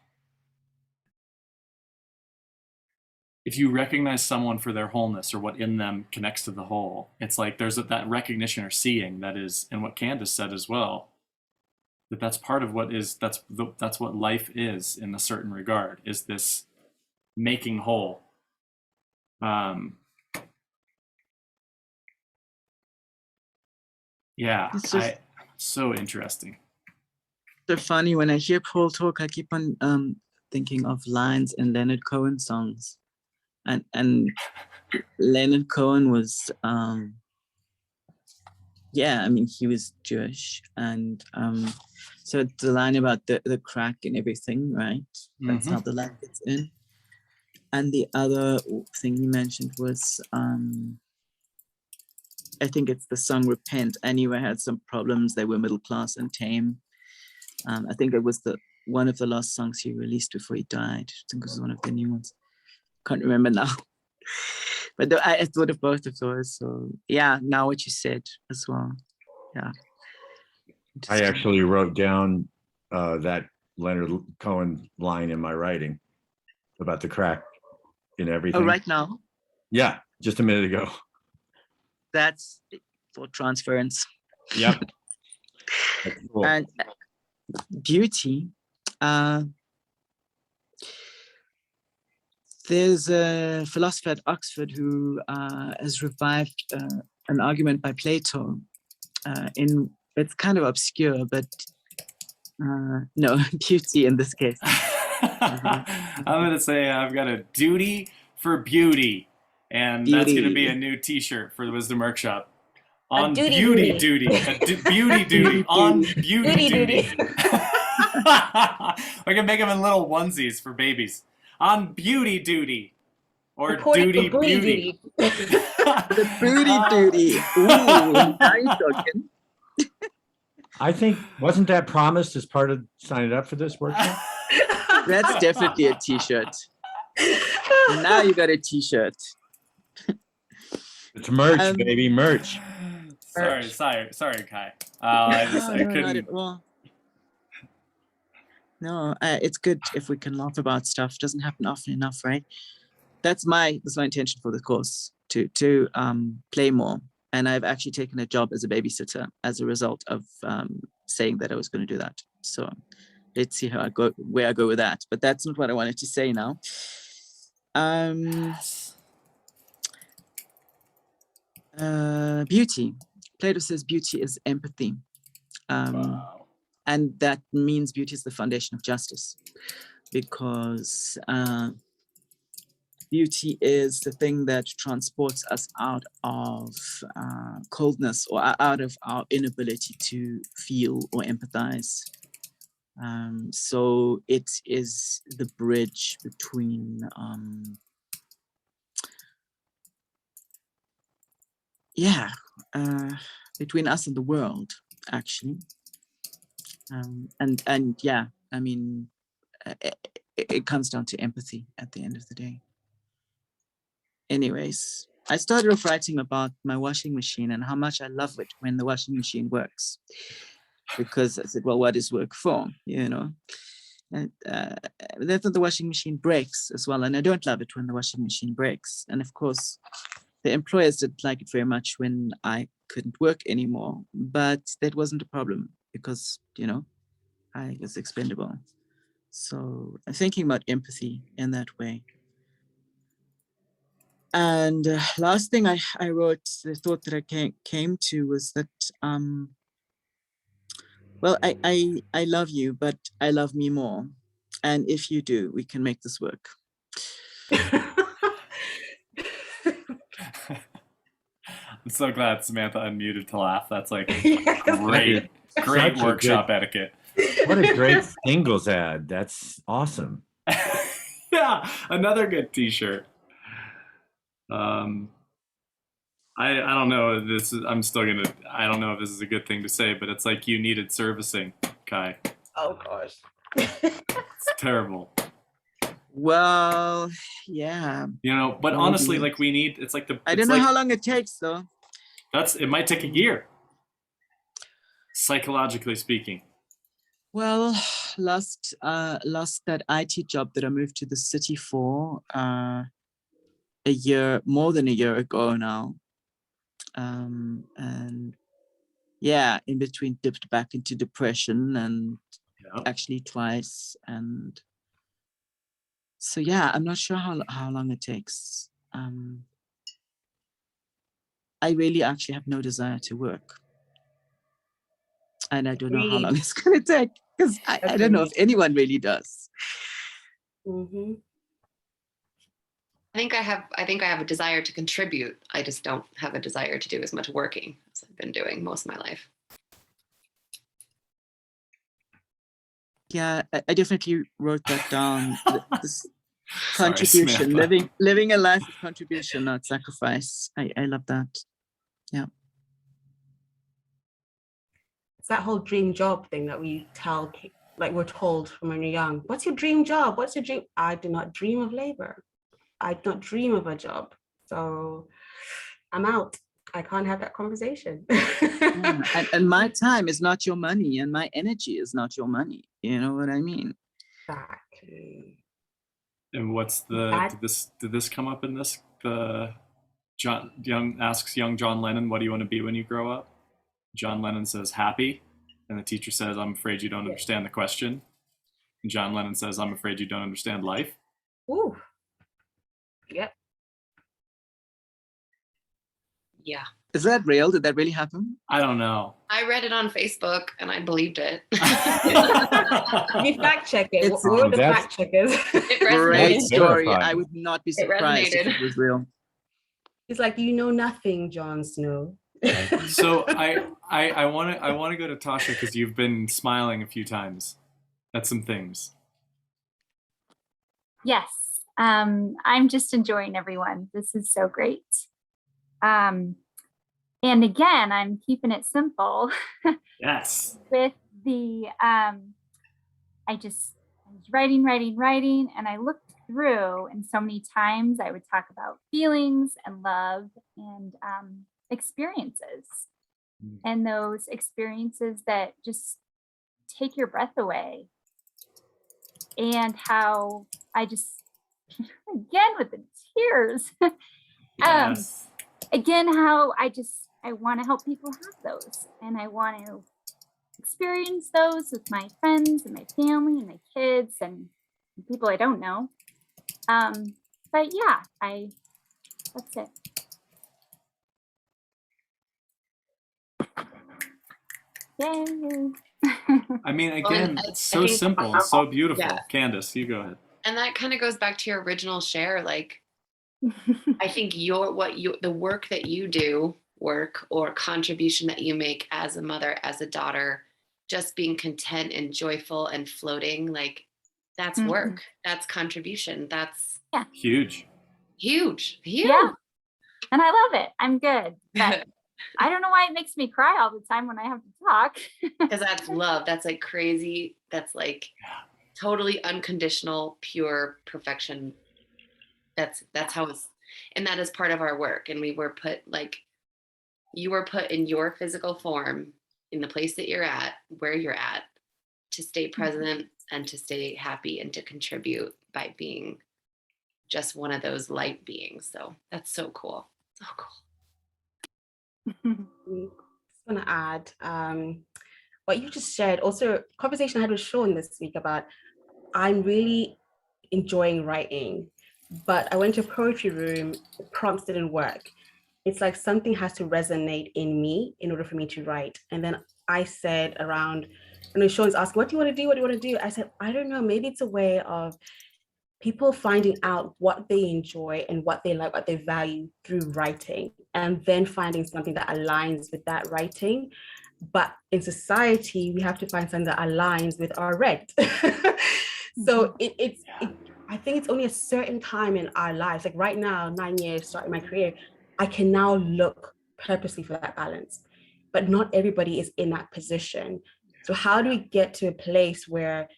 If you recognize someone for their wholeness or what in them connects to the whole, it's like there's that recognition or seeing that is, and what Candace said as well, that's part of what is, that's what life is in a certain regard, is this making whole. Yeah, It's just so interesting. so funny when I hear Paul talk. I keep on thinking of lines in Leonard Cohen songs, and Leonard Cohen was yeah, I mean, he was Jewish, and so the line about the crack and everything, right? That's how the line gets in. And the other thing he mentioned was, I think it's the song "Repent." Anyway, had some problems. They were middle class and tame. I think it was one of the last songs he released before he died. I think it was one of the new ones. Can't remember now. But I thought of both of those. So yeah, now what you said as well. Yeah. I actually wrote down that Leonard Cohen line in my writing about the crack in everything. Oh, right now? Yeah, just a minute ago. That's thought transference. Yep. That's cool. And beauty. There's a philosopher at Oxford who has revived an argument by Plato. It's kind of obscure, but no, beauty in this case. I'm gonna say I've got a duty for beauty, and that's gonna be a new T-shirt for the Wisdom Workshop. On duty beauty duty. duty, beauty duty, on beauty duty. We can make them in little onesies for babies. On beauty duty, or Reporting duty for booty beauty. duty. The booty duty. Ooh, now you're talking. I think, wasn't that promised as part of signing up for this workshop? That's definitely a t-shirt. Now you got a t-shirt. It's merch, baby, merch. Sorry, Kai. I No, not couldn't. at all. No, it's good if we can laugh about stuff. Doesn't happen often enough, right? That's my intention for the course, to play more. And I've actually taken a job as a babysitter as a result of saying that I was going to do that. So let's see where I go with that. But that's not what I wanted to say now. Beauty. Plato says beauty is empathy. Wow. And that means beauty is the foundation of justice, because beauty is the thing that transports us out of coldness, or out of our inability to feel or empathize. So it is the bridge between between us and the world, actually. And yeah, I mean, it comes down to empathy at the end of the day. Anyways, I started off writing about my washing machine and how much I love it when the washing machine works. Because I said, well, what is work for, you know? And then the washing machine breaks as well. And I don't love it when the washing machine breaks. And of course, the employers didn't like it very much when I couldn't work anymore. But that wasn't a problem because, you know, I was expendable. So I'm thinking about empathy in that way. And last thing I wrote, the thought that I came to was that, well, I love you, but I love me more. And if you do, we can make this work. I'm so glad Samantha unmuted to laugh. That's like Yes. great Such a workshop etiquette. What a great singles ad. That's awesome. Yeah, another good T-shirt. I don't know. I don't know if this is a good thing to say, but it's like you needed servicing, Kai. Oh gosh. It's terrible. Well, yeah. You know, but honestly, like it's like I don't know how long it takes though. It might take a year. Psychologically speaking. Well, lost that IT job that I moved to the city for more than a year ago now. And yeah, in between dipped back into depression and actually twice. And so, yeah, I'm not sure how long it takes. I really actually have no desire to work. And I don't know how long it's going to take, because I don't know if anyone really does. Mm-hmm. think I have a desire to contribute. I just don't have a desire to do as much working as I've been doing most of my life. Yeah, I definitely wrote that down. This Sorry, contribution, Samantha. living a life of contribution, not sacrifice. I love that. Yeah. It's that whole dream job thing that we tell, like we're told from when we're young. What's your dream job? What's your dream? I do not dream of labor. I do not dream of a job. So I'm out. I can't have that conversation. Yeah. And my time is not your money, and my energy is not your money. You know what I mean? Exactly. And what's the That- did this come up in this? The young asks young John Lennon, "What do you want to be when you grow up?" John Lennon says, "Happy," and the teacher says, "I'm afraid you don't understand the question." And John Lennon says, "I'm afraid you don't understand life." Ooh. Yep. Yeah. Is that real? Did that really happen? I don't know. I read it on Facebook and I believed it. You fact check it. It's- We're the that's- fact checkers. It Great resonated. story. Terrifying. I would not be It surprised if resonated. it was real. It's like, you know nothing, Jon Snow. So I want to go to Tasha because you've been smiling a few times at some things. Yes, I'm just enjoying everyone. This is so great. And again, I'm keeping it simple Yes. with the, I was writing, and I looked through, and so many times I would talk about feelings and love and experiences, and those experiences that just take your breath away, and how I just, again with the tears, Yes. again, how I want to help people have those, and I want to experience those with my friends and my family and my kids and people I don't know. But yeah, that's it. Yay. I mean, again, I it's so think- simple and so beautiful. Yeah. Candace, you go ahead. And that kind of goes back to your original share. Like, I think the work that you do, work or contribution that you make as a mother, as a daughter, just being content and joyful and floating, like that's Mhm. work. That's contribution. That's Huge. huge. Huge. Yeah. And I love it. I'm good. But I don't know why it makes me cry all the time when I have to talk. Because that's love. That's like crazy. That's like totally unconditional, pure perfection. That's how it's, and that is part of our work. And we were put, like, you were put in your physical form in the place that you're at, where you're at, to stay present and to stay happy and to contribute by being just one of those light beings. So that's so cool. So cool. Just want to add what you just shared. Also, conversation I had with Sean this week about I'm really enjoying writing, but I went to a poetry room. The prompts didn't work. It's like something has to resonate in me in order for me to write. And then I said around, Sean's asking, what do you want to do? What do you want to do? I said, I don't know. Maybe it's a way of people finding out what they enjoy and what they like, what they value through writing, and then finding something that aligns with that writing. But in society, we have to find something that aligns with our rent. So I think it's only a certain time in our lives, like right now, 9 years starting my career, I can now look purposely for that balance, but not everybody is in that position. So how do we get to a place where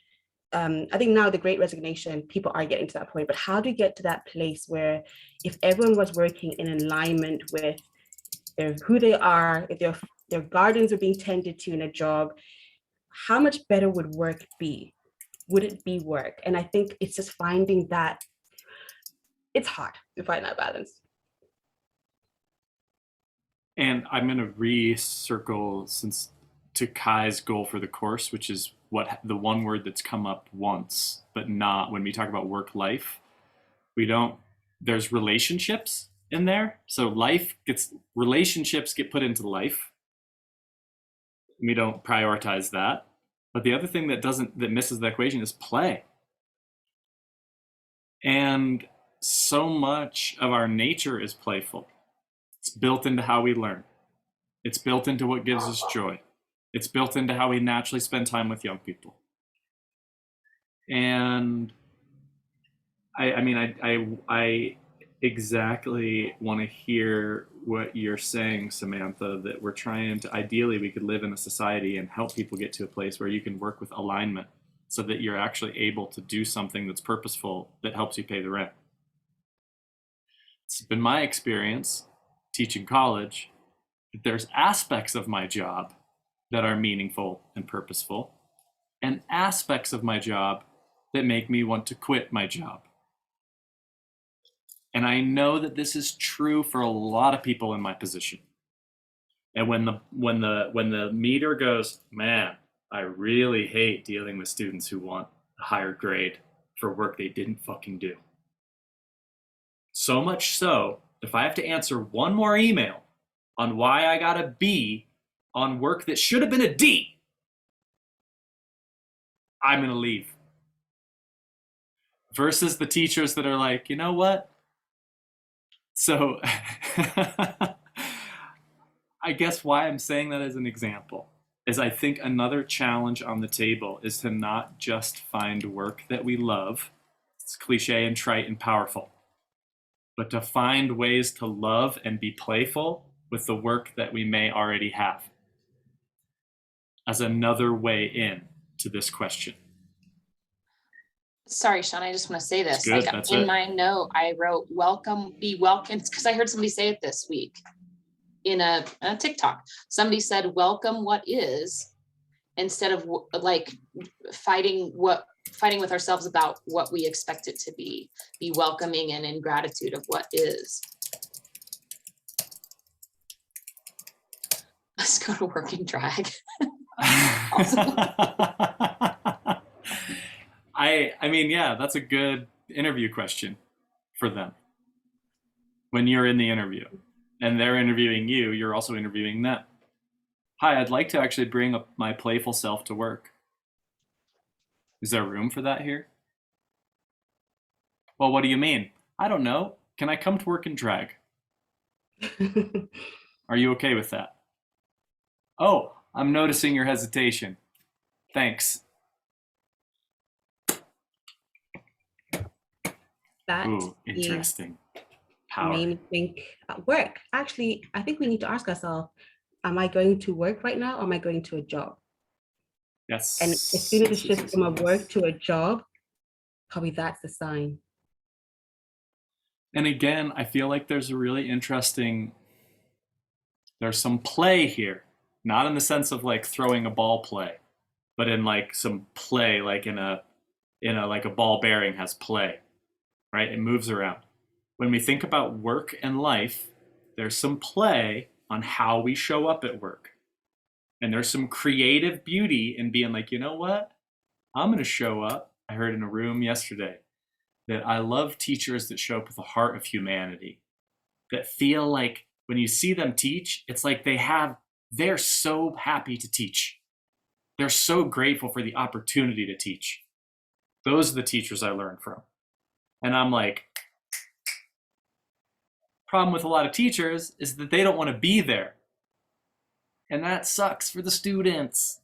I think now the Great Resignation, people are getting to that point, but how do we get to that place where if everyone was working in alignment with who they are, if their gardens are being tended to in a job, how much better would work be? Would it be work? And I think it's just finding that, it's hard to find that balance. And I'm going to recircle to Kai's goal for the course, which is the one word that's come up once, but not when we talk about work life. There's relationships in there. So relationships get put into life. We don't prioritize that. But the other thing that misses the equation is play. And so much of our nature is playful. It's built into how we learn. It's built into what gives us joy. It's built into how we naturally spend time with young people. And I exactly want to hear what you're saying, Samantha, that we're trying to, ideally, we could live in a society and help people get to a place where you can work with alignment so that you're actually able to do something that's purposeful that helps you pay the rent. It's been my experience teaching college that there's aspects of my job that are meaningful and purposeful, and aspects of my job that make me want to quit my job. And I know that this is true for a lot of people in my position. And when the meter goes, man, I really hate dealing with students who want a higher grade for work they didn't fucking do. So much so, if I have to answer one more email on why I got a B on work that should have been a D, I'm gonna leave. Versus the teachers that are like, you know what? So I guess why I'm saying that as an example is I think another challenge on the table is to not just find work that we love. It's cliche and trite and powerful, but to find ways to love and be playful with the work that we may already have as another way in to this question. Sorry, Sean, I just want to say this. Good, Like that's in it. my note, I wrote welcome, be welcome, because I heard somebody say it this week in a TikTok. Somebody said, welcome what is, instead of like fighting with ourselves about what we expect it to be welcoming and in gratitude of what is. Let's go to work and drag. I mean, yeah, that's a good interview question for them. When you're in the interview and they're interviewing you, you're also interviewing them. Hi, I'd like to actually bring up my playful self to work. Is there room for that here? Well, what do you mean? I don't know. Can I come to work and drag? Are you okay with that? Oh, I'm noticing your hesitation. Thanks. That Ooh, interesting. Power. made me think at work. Actually, I think we need to ask ourselves, am I going to work right now or am I going to a job? Yes. And as soon as it's just from a work to a job, probably that's the sign. And again, I feel like there's a really interesting, there's some play here, not in the sense of like throwing a ball play, but in like some play, like in a like a ball bearing has play, right? It moves around. When we think about work and life, there's some play on how we show up at work. And there's some creative beauty in being like, you know what? I'm going to show up. I heard in a room yesterday that I love teachers that show up with a heart of humanity, that feel like when you see them teach, it's like they're so happy to teach. They're so grateful for the opportunity to teach. Those are the teachers I learned from. And I'm like, problem with a lot of teachers is that they don't want to be there. And that sucks for the students.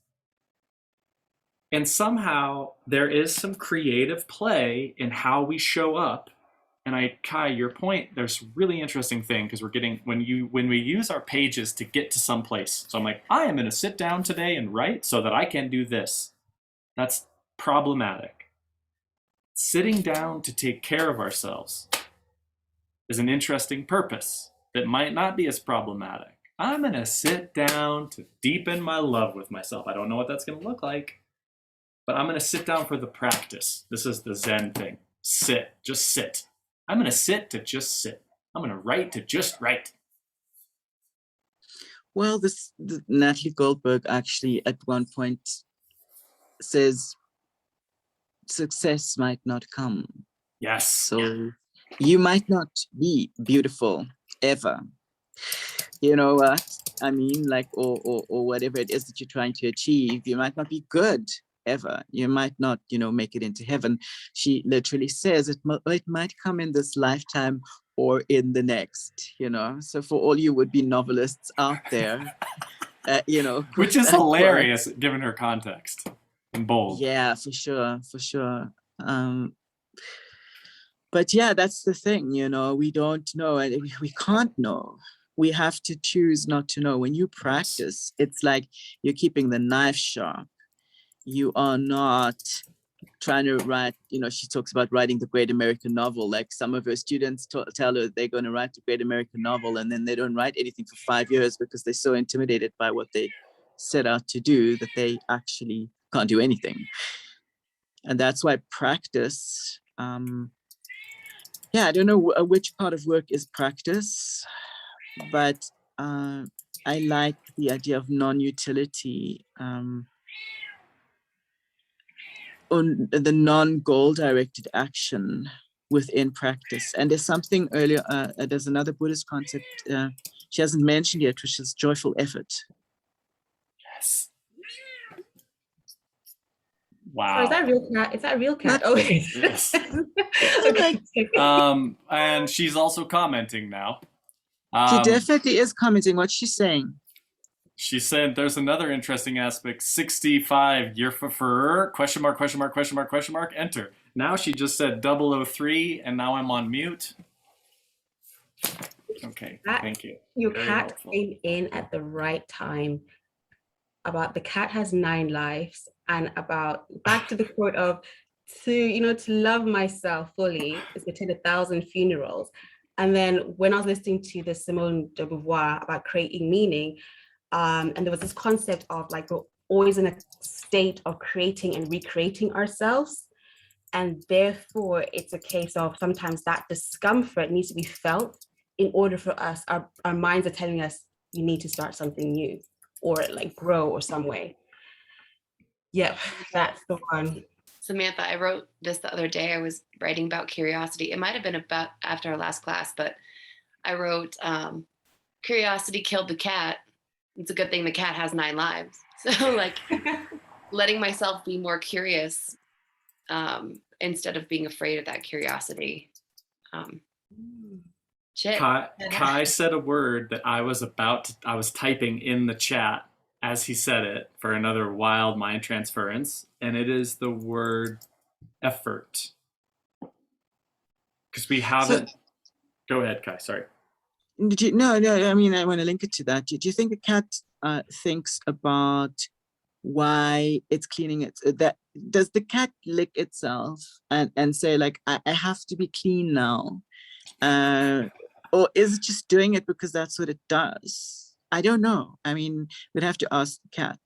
And somehow there is some creative play in how we show up. And Kai, your point, there's a really interesting thing because we're getting, when we use our pages to get to some place. So I'm like, I am going to sit down today and write so that I can do this. That's problematic. Sitting down to take care of ourselves is an interesting purpose that might not be as problematic. I'm going to sit down to deepen my love with myself. I don't know what that's going to look like, but I'm going to sit down for the practice. This is the Zen thing. Sit, just sit. I'm going to sit to just sit. I'm going to write to just write. Well, Natalie Goldberg actually at one point says success might not come. Yes. So you might not be beautiful ever. You know what I mean? Like, or whatever it is that you're trying to achieve. You might not be good forever. You might not, make it into heaven. She literally says it might come in this lifetime or in the next, So for all you would-be novelists out there, Which is hilarious given her context and bold. Yeah, for sure. But yeah, that's the thing, we don't know, and we can't know. We have to choose not to know. When you practice, it's like you're keeping the knife sharp. You are not trying to write, she talks about writing the great American novel. Like some of her students tell her they're going to write the great American novel, and then they don't write anything for 5 years because they're so intimidated by what they set out to do that they actually can't do anything. And that's why practice, I don't know which part of work is practice, but I like the idea of non-utility, on the non-goal directed action within practice. And there's something earlier, there's another Buddhist concept she hasn't mentioned yet, which is joyful effort. Yes. So Wow. is that real cat? Is that a real cat? Oh, Yes. okay. And she's also commenting now. She definitely is commenting. What's she saying? She said there's another interesting aspect. 65 year for question mark, enter. Now she just said 003 and now I'm on mute. Okay, thank you. Your Very cat helpful. came in at the right time. About the cat has 9 lives, and about back to the quote of to love myself fully is to attend 1,000 funerals. And then when I was listening to the Simone de Beauvoir about creating meaning, and there was this concept of like we're always in a state of creating and recreating ourselves. And therefore, it's a case of sometimes that discomfort needs to be felt in order for us, our minds are telling us, you need to start something new or like grow or some way. Yep, that's the one. Samantha, I wrote this the other day. I was writing about curiosity. It might have been about after our last class, but I wrote, curiosity killed the cat. It's a good thing the cat has 9 lives. So like letting myself be more curious instead of being afraid of that curiosity. Shit. Kai said a word that I was typing in the chat as he said it for another wild mind transference, and it is the word effort. Because we haven't. Go ahead, Kai. Sorry. No. I mean, I want to link it to that. Do you think the cat thinks about why it's cleaning it? Does the cat lick itself and say like, I have to be clean now? Or is it just doing it because that's what it does? I don't know. I mean, we'd have to ask the cat.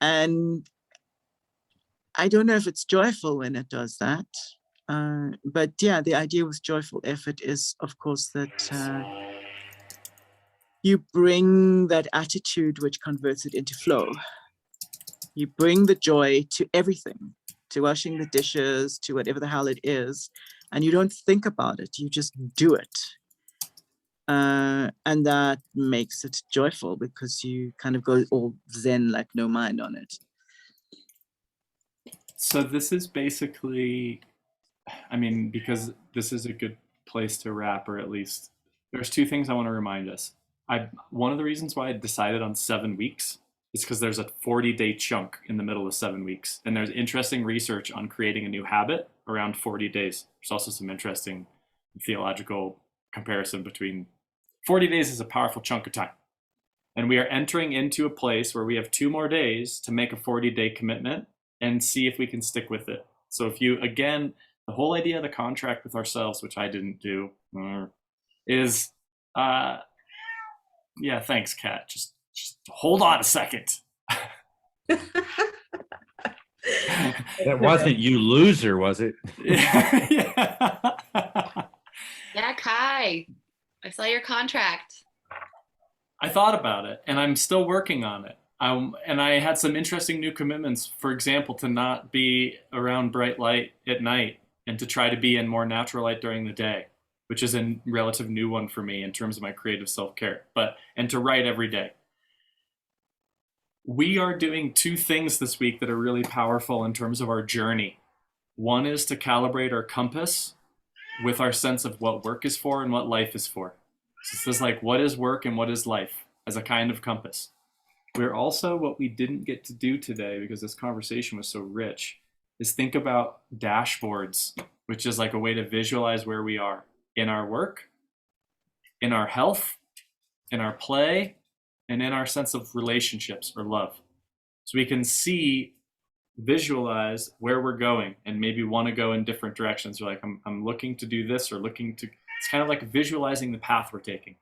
And I don't know if it's joyful when it does that. But yeah, the idea with joyful effort is, of course, that you bring that attitude which converts it into flow. You bring the joy to everything, to washing the dishes, to whatever the hell it is, and you don't think about it, you just do it. And that makes it joyful because you kind of go all zen, like no mind on it. So this is basically, I mean, because this is a good place to wrap, or at least there's 2 things I want to remind us. One of the reasons why I decided on 7 weeks is because there's a 40-day chunk in the middle of 7 weeks. And there's interesting research on creating a new habit around 40 days. There's also some interesting theological comparison between 40 days is a powerful chunk of time. And we are entering into a place where we have 2 more days to make a 40-day commitment and see if we can stick with it. So if you, again, the whole idea of the contract with ourselves, which I didn't do, is, yeah, thanks, Kat. Just hold on a second. That wasn't you loser, was it? Yeah. Yeah, Kai, I saw your contract. I thought about it, and I'm still working on it. And I had some interesting new commitments, for example, to not be around bright light at night and to try to be in more natural light during the day, which is a relative new one for me in terms of my creative self-care, and to write every day. we are doing two things this week that are really powerful in terms of our journey. One is to calibrate our compass with our sense of what work is for and what life is for. So this is like, what is work and what is life as a kind of compass. We're also, what we didn't get to do today because this conversation was so rich, is think about dashboards, which is like a way to visualize where we are in our work, in our health, in our play, and in our sense of relationships or love. So we can see, visualize where we're going and maybe want to go in different directions. We're like, I'm looking to do this or looking to, it's kind of like visualizing the path we're taking.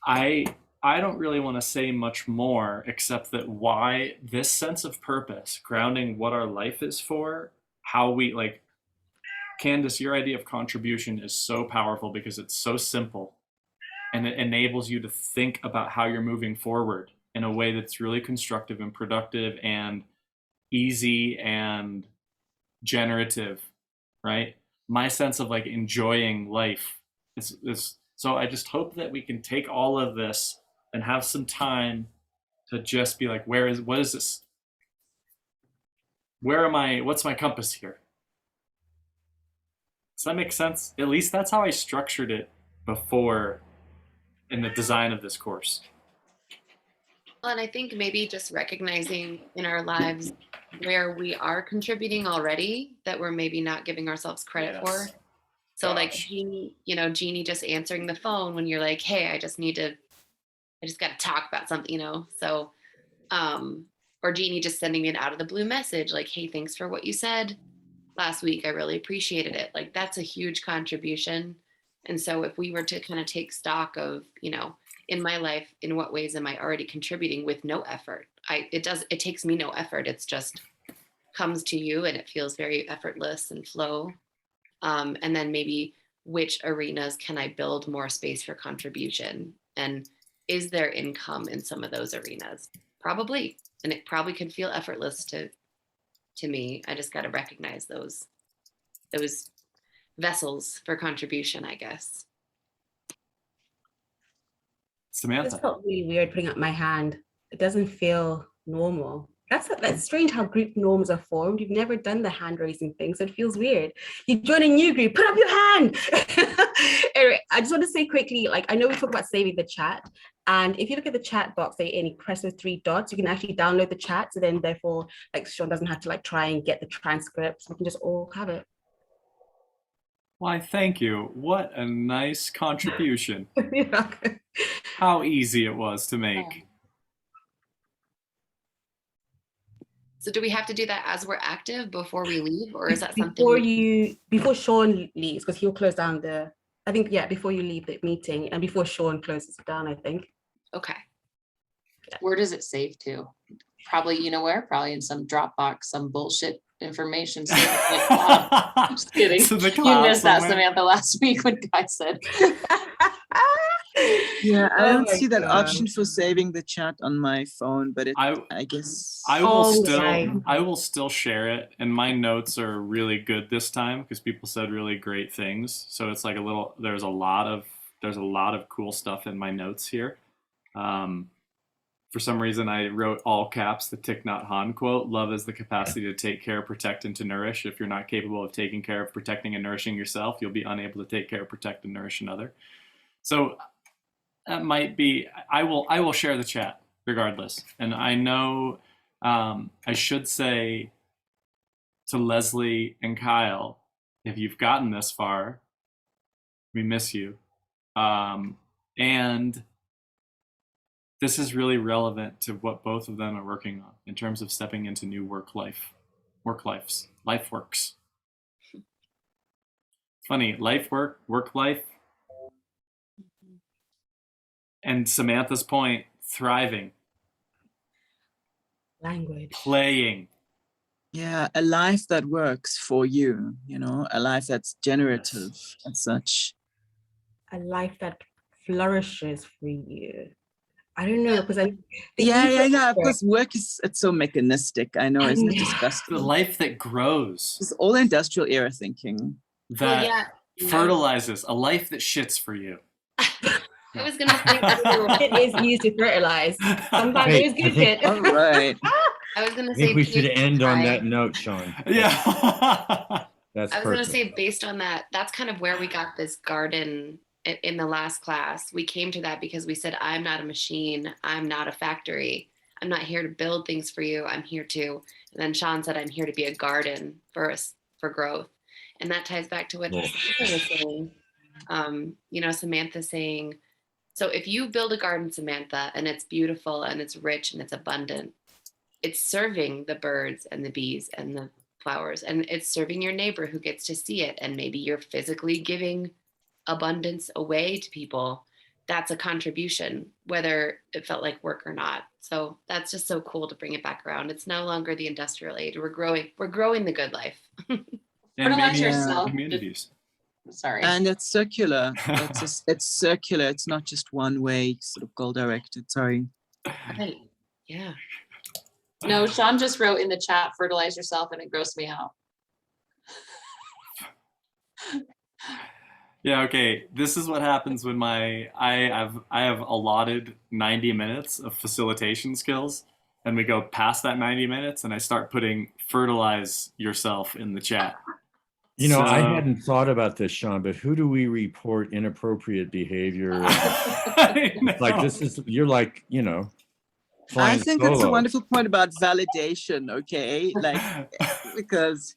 I don't really want to say much more except that why this sense of purpose, grounding what our life is for, how we like, Candace, your idea of contribution is so powerful because it's so simple and it enables you to think about how you're moving forward in a way that's really constructive and productive and easy and generative, right? My sense of like enjoying life is so I just hope that we can take all of this and have some time to just be like, what is this? Where am I? What's my compass here? Does that make sense? At least that's how I structured it before in the design of this course. Well, and I think maybe just recognizing in our lives where we are contributing already that we're maybe not giving ourselves credit for. Yes. So like Gosh. Jeannie just answering the phone when you're like, hey, I just got to talk about something, So, or Jeannie just sending me an out of the blue message like, hey, thanks for what you said last week. I really appreciated it. Like that's a huge contribution. And so if we were to kind of take stock of, in my life, in what ways am I already contributing with no effort? It takes me no effort. It's just comes to you and it feels very effortless and flow. And then maybe which arenas can I build more space for contribution? And is there income in some of those arenas? Probably. And it probably could feel effortless to me. I just got to recognize those vessels for contribution, I guess. It Samantha. just felt really weird putting up my hand. It doesn't feel normal. That's strange how group norms are formed. You've never done the hand raising thing, so it feels weird. You join a new group, put up your hand. Anyway, I just want to say quickly, like I know we talk about saving the chat, and if you look at the chat box, and you press the 3 dots, you can actually download the chat. So then, therefore, like Sean doesn't have to like try and get the transcripts. We can just all have it. Why, thank you. What a nice contribution. Yeah. How easy it was to make. So do we have to do that as we're active before we leave, or is that something before Sean leaves, because he'll close down before you leave the meeting and before Sean closes it down, I think. Okay. Where does it save to? Probably, where? Probably in some Dropbox, some bullshit information. I'm just kidding. To the You cloud missed that, somewhere. Samantha, last week when Guy said. Yeah, I Oh don't my see that God. option for saving the chat on my phone, but I guess I will Oh, still right. I will still share it, and my notes are really good this time because people said really great things. So it's like there's a lot of cool stuff in my notes here. For some reason, I wrote all caps the Thich Nhat Hanh quote: "Love is the capacity to take care, protect, and to nourish. If you're not capable of taking care of, protecting, and nourishing yourself, you'll be unable to take care, protect, and nourish another." So that might be. I will share the chat regardless, and I know I should say to Leslie and Kyle, if you've gotten this far, we miss you, and this is really relevant to what both of them are working on in terms of stepping into new life works. Funny, life, work life. And Samantha's point, thriving, Language. playing. yeah, a life that works for you, a life that's generative and such. A life that flourishes for you. I don't know, because Yeah. Because work it's so mechanistic. I know, isn't it The disgusting? life that grows, It's all industrial era thinking. that Well, yeah. fertilizes, a life that shits for you. I was gonna say too, It is used to fertilize. Sometimes Wait, it is I think- good. All right. I was gonna I say think we too, should end on Kai, that note, Sean. Yeah. That's I was gonna perfect. say, based on that, that's kind of where we got this garden in the last class. We came to that because we said, I'm not a machine. I'm not a factory. I'm not here to build things for you. I'm here to, and then Sean said, I'm here to be a garden for us, for growth. And that ties back to what Cool. Samantha was saying. Samantha saying, so if you build a garden, Samantha, and it's beautiful and it's rich and it's abundant, it's serving the birds and the bees and the flowers, and it's serving your neighbor who gets to see it. And maybe you're physically giving abundance away to people. That's a contribution, whether it felt like work or not. So that's just so cool to bring it back around. It's no longer the industrial age. We're growing the good life. And Fertilize maybe yourself. communities. Sorry. And it's circular. It's circular. It's not just one way, sort of goal directed. Sorry. Right. Yeah. No, Sean just wrote in the chat, fertilize yourself, and it grossed me out. Yeah, okay. This is what happens when I have allotted 90 minutes of facilitation skills, and we go past that 90 minutes and I start putting fertilize yourself in the chat. You know, I So- hadn't thought about this, Sean, but who do we report inappropriate behavior? I Like know. this is, you're like, I flying think that's a solo. wonderful point about validation. Okay, like because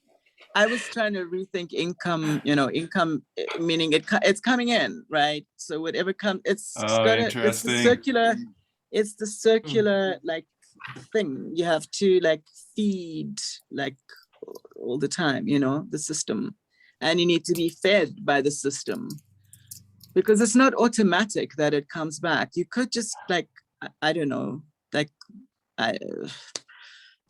I was trying to rethink income. Income meaning it's coming in, right? So whatever comes, it's Oh, gonna. It's interesting. the circular. It's the circular like thing. You have to like feed like all the time. The system, and you need to be fed by the system because it's not automatic that it comes back. You could just like I don't know, like I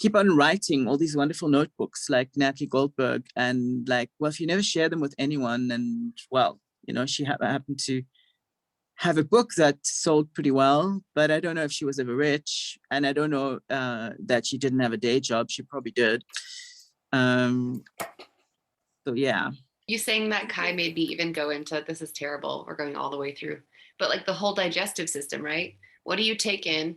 keep on writing all these wonderful notebooks like Natalie Goldberg, and like, well, if you never share them with anyone, and well, she happened to have a book that sold pretty well, but I don't know if she was ever rich, and I don't know that she didn't have a day job. She probably did. So yeah. You saying that, Kai, made me even go into, this is terrible, we're going all the way through, but like the whole digestive system, right? What do you take in?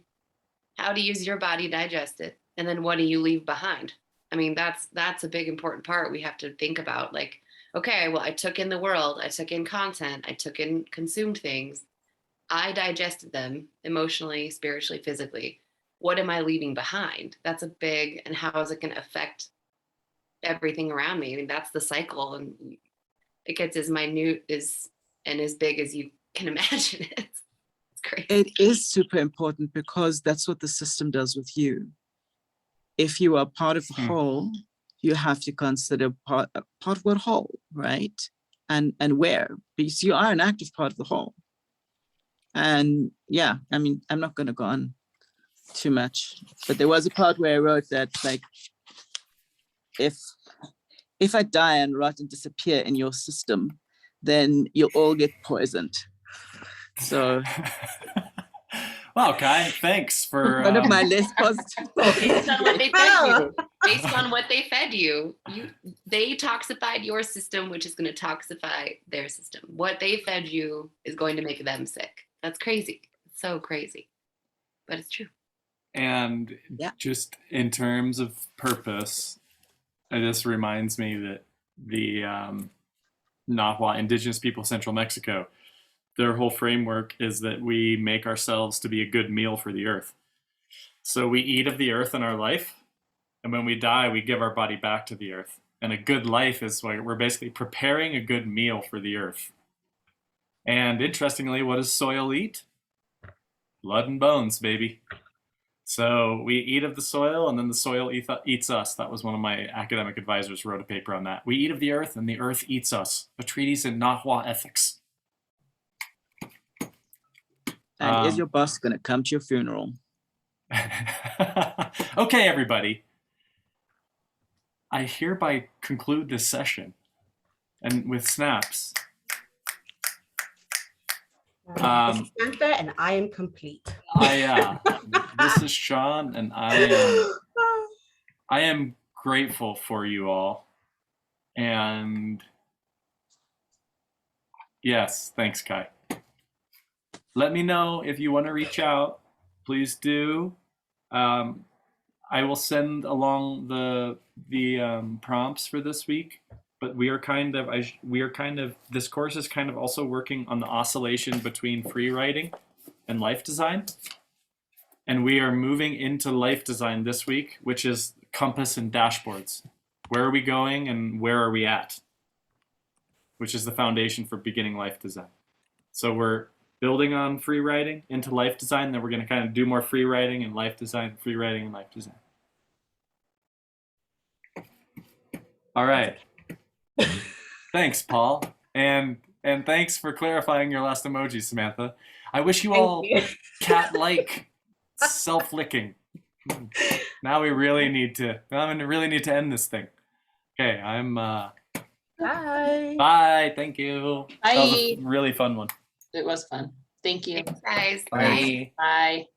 How do your body digest it? And then what do you leave behind? I mean, that's a big important part we have to think about. Like, okay, well, I took in the world, I took in content, I consumed things. I digested them emotionally, spiritually, physically. What am I leaving behind? That's a big, and how is it going to affect everything around me? I mean, that's the cycle, and it gets as minute and as big as you can imagine it. It's great. It is super important because that's what the system does with you. If you are part of the whole, you have to consider part of what whole, right? And where, because you are an active part of the whole. And yeah, I mean, I'm not going to go on too much, but there was a part where I wrote that, like, if I die and rot and disappear in your system, then you'll all get poisoned. So Wow, Kai, thanks for one of my less positive Based on what they fed you, based on what they fed you, they toxified your system, which is going to toxify their system. What they fed you is going to make them sick. That's crazy. It's so crazy, but it's true. And Yeah. just in terms of purpose, this reminds me that the Nahua indigenous people of Central Mexico, their whole framework is that we make ourselves to be a good meal for the earth. So we eat of the earth in our life, and when we die, we give our body back to the earth. And a good life is where we're basically preparing a good meal for the earth. And interestingly, what does soil eat? Blood and bones, baby. So we eat of the soil, and then the soil eats us. That was one of my academic advisors wrote a paper on that. We eat of the earth, and the earth eats us. A treatise in Nahua ethics. And is your boss going to come to your funeral? Okay, everybody. I hereby conclude this session, and with snaps. This is Samantha, and I am complete. This is Sean, and I am grateful for you all. And yes, thanks, Kai. let me know if you want to reach out. Please do. I will send along the prompts for this week. But we are kind of this course is kind of also working on the oscillation between free writing and life design. And we are moving into life design this week, which is compass and dashboards. Where are we going and where are we at? Which is the foundation for beginning life design. So we're building on free writing into life design. Then we're going to kind of do more free writing and life design, free writing and life design. All right. Thanks, Paul. And thanks for clarifying your last emoji, Samantha. I wish you all cat-like self-licking. Now we really need to end this thing. Okay, I'm Bye. bye. Thank you. That was a Bye. really fun one. It was fun. Thank you. Thanks, guys. Bye. Bye.